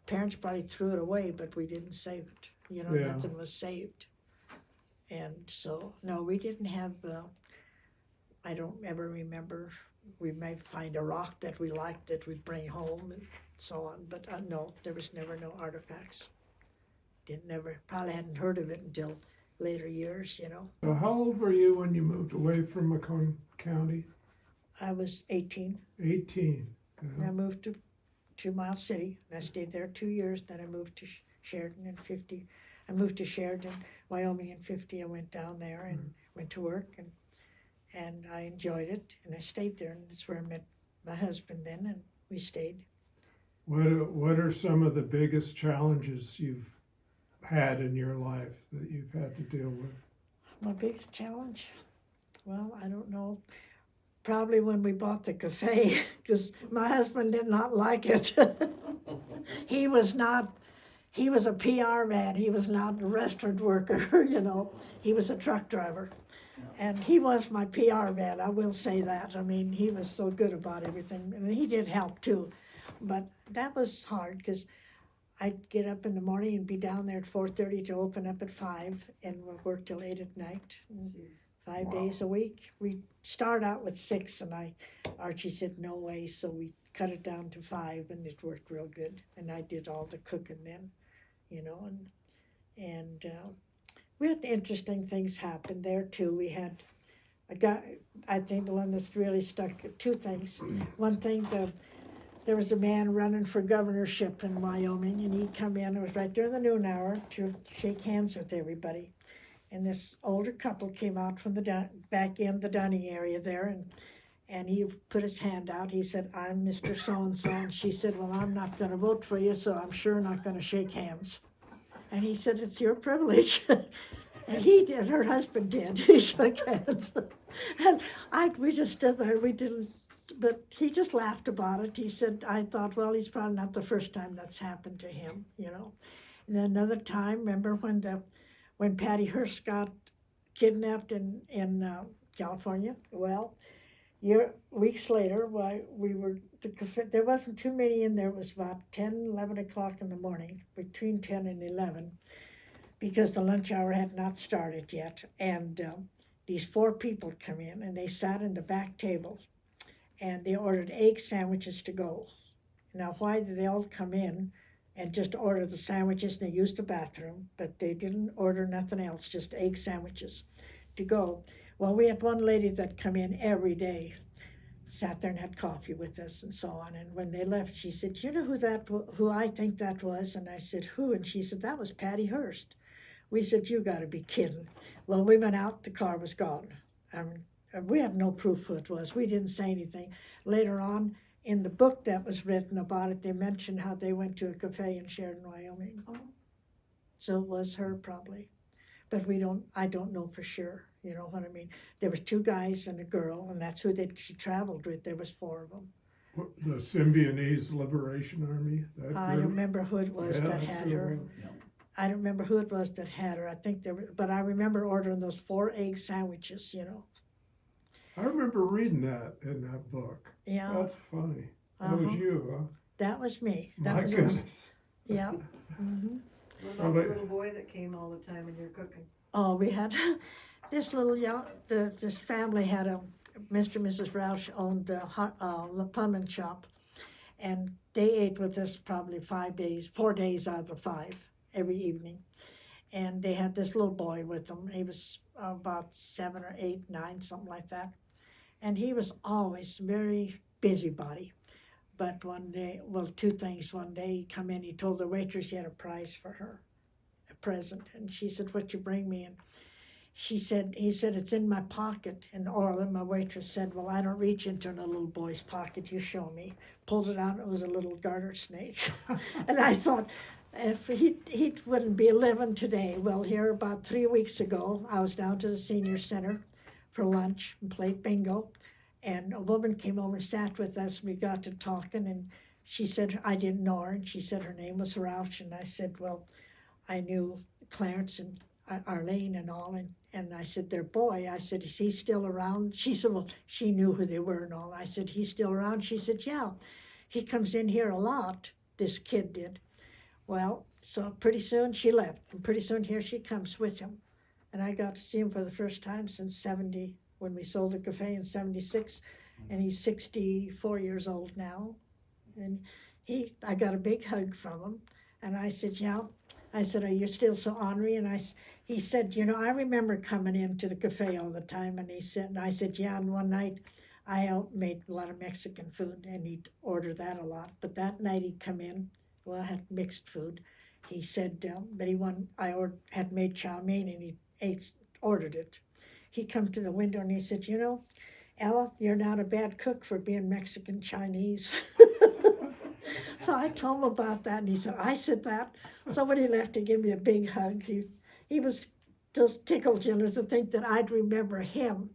parents probably threw it away, but we didn't save it. You know, Yeah. nothing was saved. And so, no, we didn't have. I don't ever remember. We might find a rock that we liked that we'd bring home and so on, but no, there was never no artifacts. Probably hadn't heard of it until later years, you know. So how old were you when you moved away from McCone County? I was 18, 18. and I moved to Miles City, and I stayed there 2 years, then I moved to Sheridan in 50. I moved to Sheridan, Wyoming in 50. I went down there and went to work, and I enjoyed it, and I stayed there, and that's where I met my husband then, and we stayed. What are some of the biggest challenges you've had in your life that you've had to deal with? My biggest challenge? Well, I don't know. Probably when we bought the cafe, because my husband did not like it. He was a PR man. He was not a restaurant worker, you know. He was a truck driver. And he was my PR man, I will say that. I mean, he was so good about everything. I mean, he did help too. But that was hard because I'd get up in the morning and be down there at 4:30 to open up at 5 and we'd work till 8 at night. 5 days a week. We start out with 6 and Archie said no way, so we cut it down to 5 and it worked real good. And I did all the cooking then, you know, and we had interesting things happen there too. We had I think the one that's really stuck, two things. One thing, there was a man running for governorship in Wyoming, and he come in, it was right during the noon hour, to shake hands with everybody. And this older couple came out from the back in the dining area there, and he put his hand out. He said, "I'm Mr. So-and-so." And she said, "Well, I'm not going to vote for you, so I'm sure not going to shake hands." And he said, "It's your privilege." And he did, her husband did. He shook hands. And we just stood there, we didn't, but he just laughed about it. He said, I thought, well, he's probably not the first time that's happened to him, you know. And then another time, remember when Patty Hearst got kidnapped in California? Well, weeks later, there wasn't too many in there. It was about 10, 11 o'clock in the morning, between 10 and 11, because the lunch hour had not started yet. And these 4 people come in, and they sat in the back table, and they ordered egg sandwiches to go. Now, why did they all come in and just order the sandwiches? And they used the bathroom, but they didn't order nothing else, just egg sandwiches to go. Well, we had one lady that come in every day, sat there and had coffee with us and so on. And when they left, she said, "You know who I think that was?" And I said, "Who?" And she said, "That was Patty Hearst." We said, "You got to be kidding." Well, we went out, the car was gone. We had no proof who it was. We didn't say anything. Later on, in the book that was written about it, they mentioned how they went to a cafe in Sheridan, Wyoming. Oh. So it was her probably. But I don't know for sure. You know what I mean? There was 2 guys and a girl, and that's who she traveled with. There was 4 of them. The Symbionese Liberation Army? That I don't group? remember who it was Yeah, that that's had the her. one. Yeah. I don't remember who it was that had her. I think but I remember ordering those 4 egg sandwiches, you know. I remember reading that in that book. Yeah, That's funny. That was Uh-huh. you, huh? that was me. That My was us. goodness. Yeah. hmm What Oh, about the but- little boy that came all the time and you're cooking? Oh, we had this little this family had Mr. and Mrs. Roush owned the plumbing shop, and they ate with us probably 4 days out of the 5 every evening. And they had this little boy with them. He was about 7 or 8, 9, something like that. And he was always very busybody. But one day, well, 2 things. One day he come in, he told the waitress he had a prize for her, a present. And she said, "What you bring me?" And he said, "It's in my pocket." And Orla, my waitress, said, "Well, I don't reach into a little boy's pocket. You show me." Pulled it out, and it was a little garter snake. And I thought, if he wouldn't be living today. Well, here about 3 weeks ago, I was down to the senior center for lunch and played bingo. And a woman came over and sat with us. We got to talking, and she said, I didn't know her, and she said her name was Roush. And I said, well, I knew Clarence and Arlene and all. And I said, their boy. I said, is he still around? She said, well, she knew who they were and all. I said, he's still around? She said, yeah. He comes in here a lot, this kid did. Well, so pretty soon she left, and pretty soon here she comes with him. And I got to see him for the first time since 70, when we sold the cafe in 76, and he's 64 years old now. And I got a big hug from him, and I said, yeah. I said, are you still so ornery? And he said, you know, I remember coming into the cafe all the time. And I said, yeah. And one night I made a lot of Mexican food, and he'd order that a lot. But that night he'd come in. Well, I had mixed food. He said, but had made chow mein, and he ordered it. He come to the window and he said, you know, Ella, you're not a bad cook for being Mexican Chinese. So I told him about that, and he said, I said that. So when he left, he gave me a big hug. He was just tickled, you know, to think that I'd remember him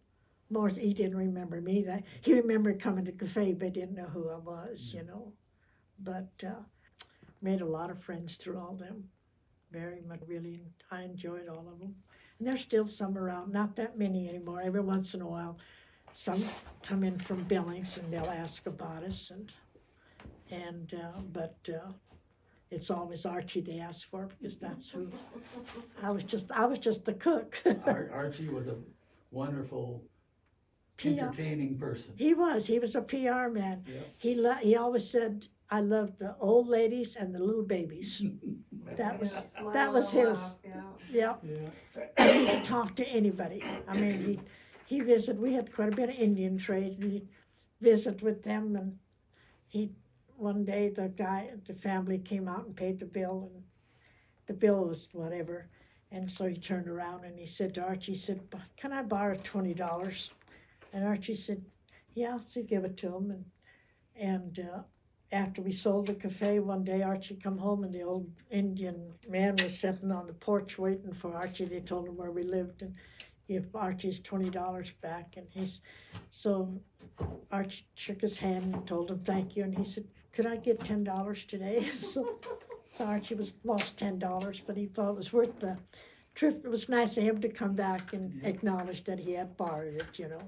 more. He didn't remember me. That he remembered coming to the cafe, but didn't know who I was, you know. But made a lot of friends through all them. Very much, really, I enjoyed all of them. And there's still some around, not that many anymore. Every once in a while, some come in from Billings and they'll ask about us, but it's always Archie they ask for, because that's who. I was just the cook. Archie was a wonderful, PR. entertaining person. He was a PR man. Yeah. He always said, I love the old ladies and the little babies. That was Yeah, smile that was and his. laugh, yeah. Yeah. And he could talk to anybody. I mean, he visited. We had quite a bit of Indian trade. He'd visit with them, and one day the family came out and paid the bill, and the bill was whatever. And so he turned around and he said to Archie, he said, "Can I borrow $20?" And Archie said, "Yeah." So he gave it to him, and after we sold the cafe, one day Archie come home and the old Indian man was sitting on the porch waiting for Archie. They told him where we lived and gave Archie's $20 back. And so Archie shook his hand and told him thank you. And he said, "Could I get $10 today?" So Archie lost $10, but he thought it was worth the trip. It was nice of him to come back and acknowledge that he had borrowed it, you know.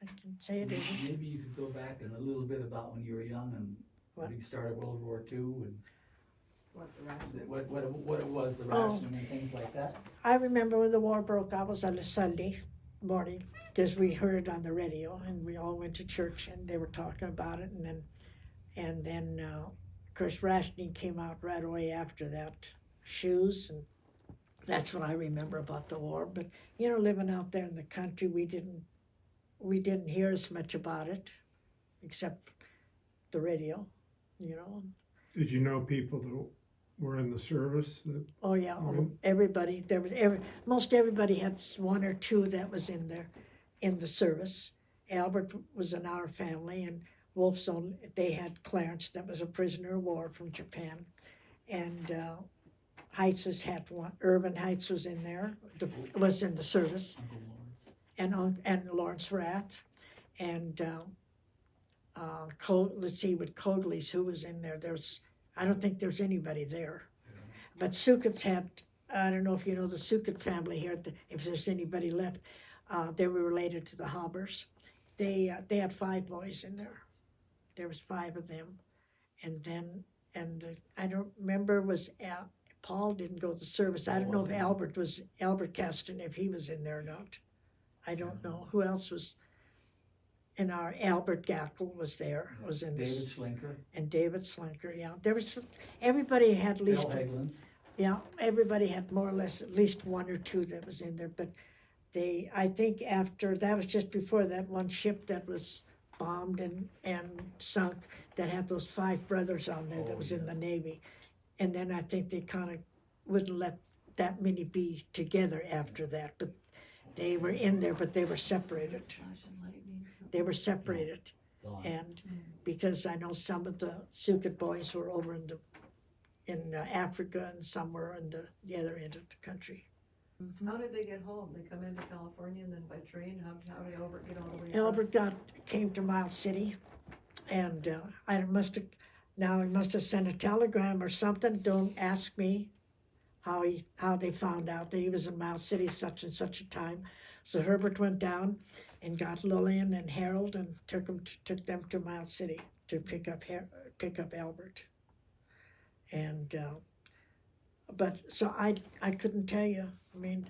I can say it isn't. Maybe you could go back and a little bit about when you were young and What? when you started World War II and What the ration? what it was, the rationing and things like that. I remember when the war broke out, was on a Sunday morning, because we heard it on the radio, and we all went to church, and they were talking about it, and then of course, rationing came out right away after that, shoes, and that's what I remember about the war. But you know, living out there in the country, we didn't hear as much about it, except the radio, you know. Did you know people that were in the service? That Oh yeah, Right. everybody. There was most everybody had one or two that was in there, in the service. Albert was in our family, and Wolfson. They had Clarence, that was a prisoner of war from Japan, and Heights had one. Urban Heights was in there. Was in the service, Uncle Lawrence. and Lawrence Rath, and let's see, with Cogley's, who was in there. I don't think there's anybody there. But Sukets had, I don't know if you know the Suket family here, if there's anybody left. They were related to the Hobbers. They had 5 boys in there. There was 5 of them. And then, I don't remember, Paul didn't go to the service. I don't know if Albert Caston, if he was in there or not. I don't know. Who else was in our, Albert Gackle was there, was in David this. Schlinker, And David Slinker, yeah. There was, everybody had at least, Bill Hagelin. yeah, everybody had more or less at least 1 or 2 that was in there. But I think after, that was just before that one ship that was bombed and sunk, that had those 5 brothers on there that was in the Navy. And then I think they kind of wouldn't let that many be together after that. But they were in there, but they were separated. They were separated. Gone. And because I know some of the Suket boys were over in Africa, and some were in the other end of the country. How did they get home? They come into California and then by train? How did Albert get all the way Albert across? came to Miles City, and he must have sent a telegram or something. Don't ask me how they found out that he was in Miles City such and such a time. So Herbert went down and got Lillian and Harold and took them to Miles City to pick up Albert. And but so I couldn't tell you. I mean,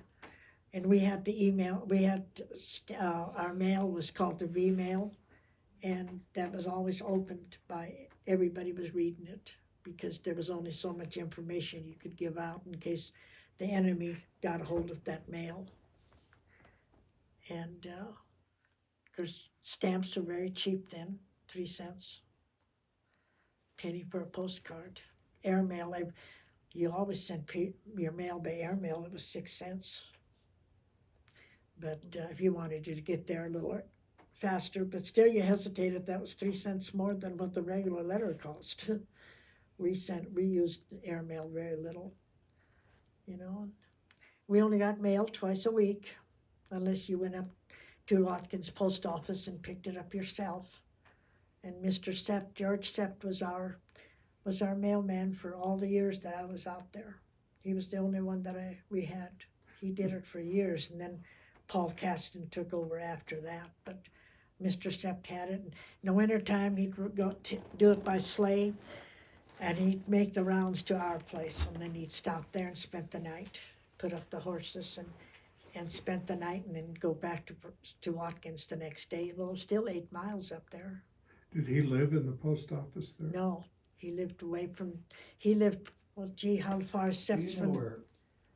and we had the email. We had our mail was called the V-mail, and that was always opened by everybody was reading it, because there was only so much information you could give out in case the enemy got a hold of that mail. And because stamps were very cheap then, 3 cents, penny per postcard. Airmail, you always sent your mail by airmail. It was 6 cents. But if you wanted to get there a little faster, but still you hesitated. That was 3 cents more than what the regular letter cost. We used airmail very little, you know. We only got mail twice a week, unless you went up to Watkins Post Office and picked it up yourself. And Mr. Sept, George Sept, was our mailman for all the years that I was out there. He was the only one that we had. He did it for years, and then Paul Caston took over after that. But Mr. Sept had it. And in the wintertime, he'd go do it by sleigh, and he'd make the rounds to our place, and then he'd stop there and spend the night, put up the horses and spent the night, and then go back to Watkins the next day. Well, still 8 miles up there. did he live in the post office there? No, he lived away from, well, gee, how far is Do Sept you know from? where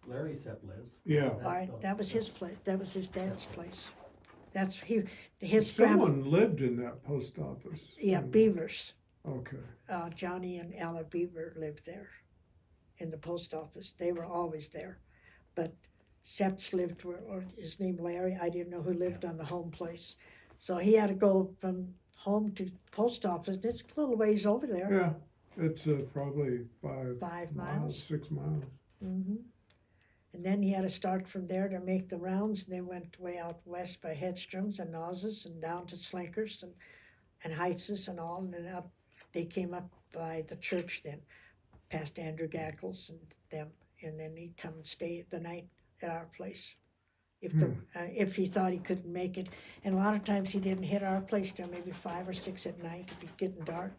Larry Sepp lives. Yeah. That's All right, the- that was his place, that was his dad's place. That's, his grandma, Someone lived in that post office. yeah, Beavers. Okay. Johnny and Ella Beaver lived there in the post office. They were always there. But Seps lived where, or his name Larry, I didn't know who lived on the home place. So he had to go from home to post office. It's a little ways over there. Yeah, it's probably 5 5 miles. 6 miles. hmm And then he had to start from there to make the rounds, and they went way out west by Hedstrom's and Oz's and down to Slinkers and Heitz's and all, and then up, they came up by the church then, past Andrew Gackles and them, and then he'd come and stay the night at our place. If he thought he couldn't make it, and a lot of times he didn't hit our place till maybe 5 or 6 at night. It'd be getting dark.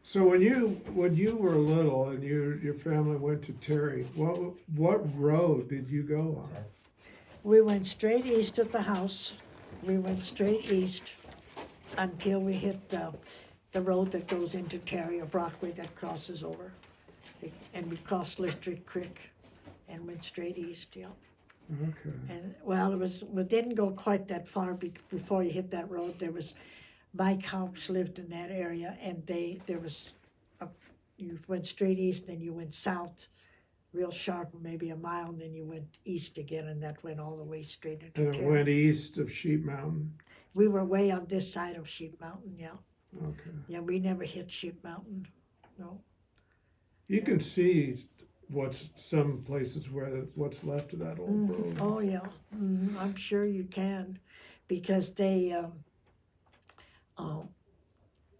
So when you were little and your family went to Terry, what road did you go on? We went straight east of the house. We went straight east until we hit the road that goes into Terry or Brockway that crosses over. And we crossed Listrick Creek and went straight east, yeah. Okay. And well, we didn't go quite that far before you hit that road. There was Mike Hawks lived in that area, and you went straight east, then you went south, real sharp, maybe a mile, and then you went east again, and that went all the way straight into And it Terry. went east of Sheep Mountain. We were way on this side of Sheep Mountain, yeah. Okay. Yeah, we never hit Sheep Mountain, no. You can see some places what's left of that old road. Oh, yeah, I'm sure you can, because they,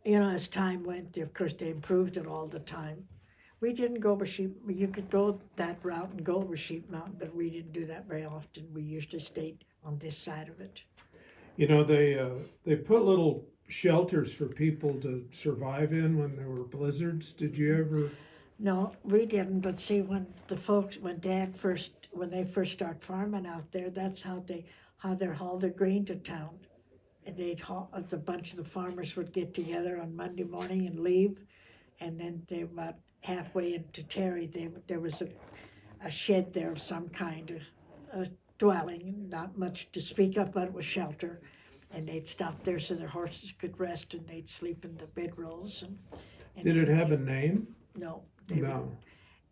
as time went, of course, they improved it all the time. We didn't go over you could go that route and go over Sheep Mountain, but we didn't do that very often. We usually stayed on this side of it. You know, they put little shelters for people to survive in when there were blizzards. Did you ever? No, we didn't, but see, when they first start farming out there, that's how they haul their grain to town. And a bunch of the farmers would get together on Monday morning and leave, and then they about halfway into Terry, there was a shed there of some kind, a dwelling, not much to speak of, but it was shelter, and they'd stop there so their horses could rest, and they'd sleep in the bedrolls. And Did it then have a name? No. No.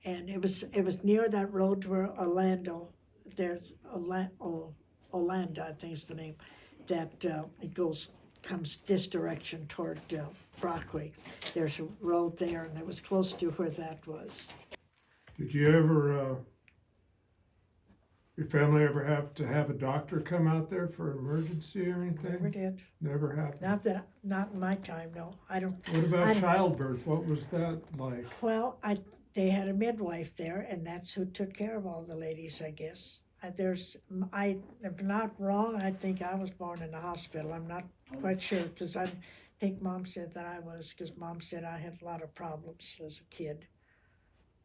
And it was near that road where Orlando, there's Orlando, I think is the name, that it comes this direction toward Brockway. There's a road there, and it was close to where that was. Did you ever, your family ever have to have a doctor come out there for an emergency or anything? Never did. Never happened. Not in my time, no. I don't. What about I don't- childbirth? What was that like? Well, they had a midwife there, and that's who took care of all the ladies, I guess. If I'm not wrong, I think I was born in the hospital. I'm not quite sure, because I think Mom said that I was, because Mom said I had a lot of problems as a kid.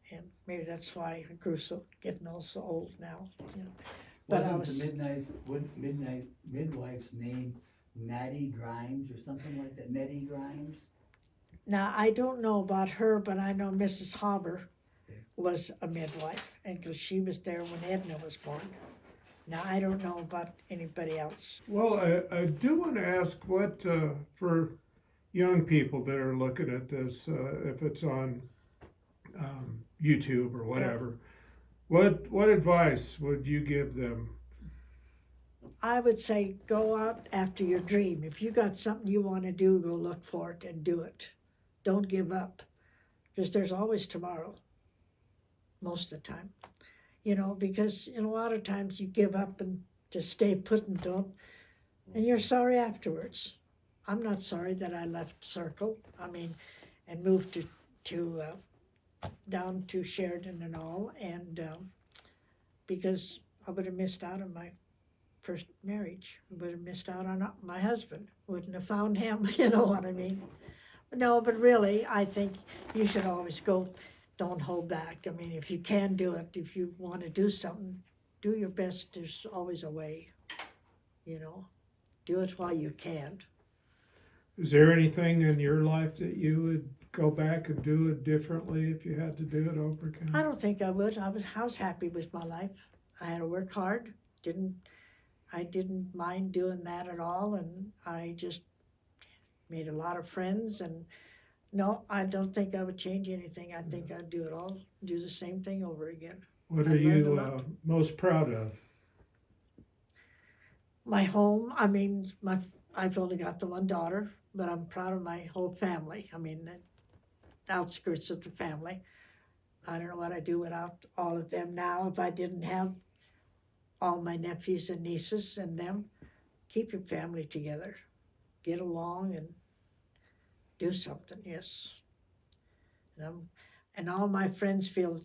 And maybe that's why I grew getting so old now, you know. But I Wasn't the midnight midwife's name Natty Grimes or something like that? Nettie Grimes? Now, I don't know about her, but I know Mrs. Hauber was a midwife, and because she was there when Edna was born. Now, I don't know about anybody else. Well, I do want to ask what, for young people that are looking at this, if it's on YouTube or whatever, what advice would you give them? I would say go out after your dream. If you got something you want to do, go look for it and do it. Don't give up, because there's always tomorrow, most of the time. You know, because in a lot of times you give up and just stay put and don't, and you're sorry afterwards. I'm not sorry that I left Circle, and moved to down to Sheridan and all, and because I would have missed out on my first marriage. I would have missed out on my husband. Wouldn't have found him, you know what I mean? No, but really, I think you should always go. Don't hold back. If you can do it, if you want to do something, do your best. There's always a way, you know. Do it while you can. Is there anything in your life that you would go back and do it differently if you had to do it over again? I don't think I would. I was happy with my life. I had to work hard. I didn't mind doing that at all, and I just made a lot of friends. And no, I don't think I would change anything. I think I'd do the same thing over again. What I are learned a you lot. most proud of? My home. I mean, I've only got the one daughter, but I'm proud of my whole family. I mean, the outskirts of the family. I don't know what I'd do without all of them now if I didn't have all my nephews and nieces and them. Keep your family together. Get along and do something, yes. And all my friends feel,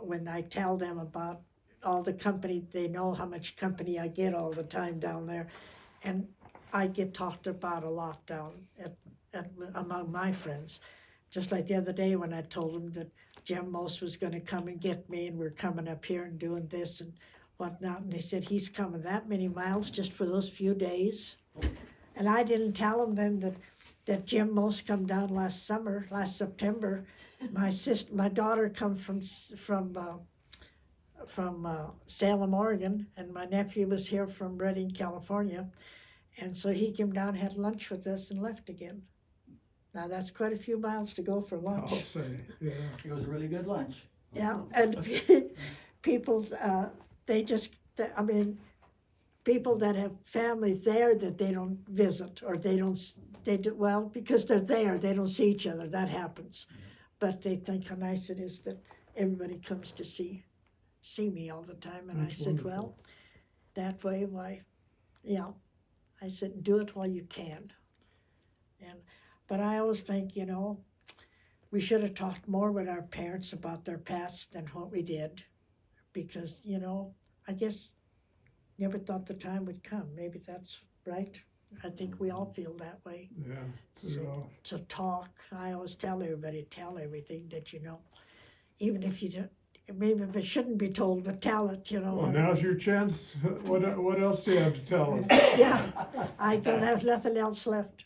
when I tell them about all the company, they know how much company I get all the time down there. And I get talked about a lot down among my friends. Just like the other day when I told them that Jim Moos was going to come and get me, and we're coming up here and doing this and whatnot. And they said, he's coming that many miles just for those few days. And I didn't tell them then that Jim Moos come down last September. My daughter come from Salem, Oregon, and my nephew was here from Redding, California. And so he came down, had lunch with us, and left again. Now that's quite a few miles to go for lunch. I'll say, yeah. It was a really good lunch. Yeah, and people, people that have families there that they don't visit, or because they're there, they don't see each other. That happens. But they think how nice it is that everybody comes to see me all the time. And That's I said, wonderful. well, that way, why, yeah. I said, do it while you can. But I always think, we should have talked more with our parents about their past than what we did. Because, I guess never thought the time would come. Maybe that's right. I think we all feel that way. Yeah. So talk. I always tell everybody, tell everything that you know. Even if you don't, maybe if it shouldn't be told, but tell it, Well, now's your chance. What else do you have to tell us? Yeah, I don't have nothing else left.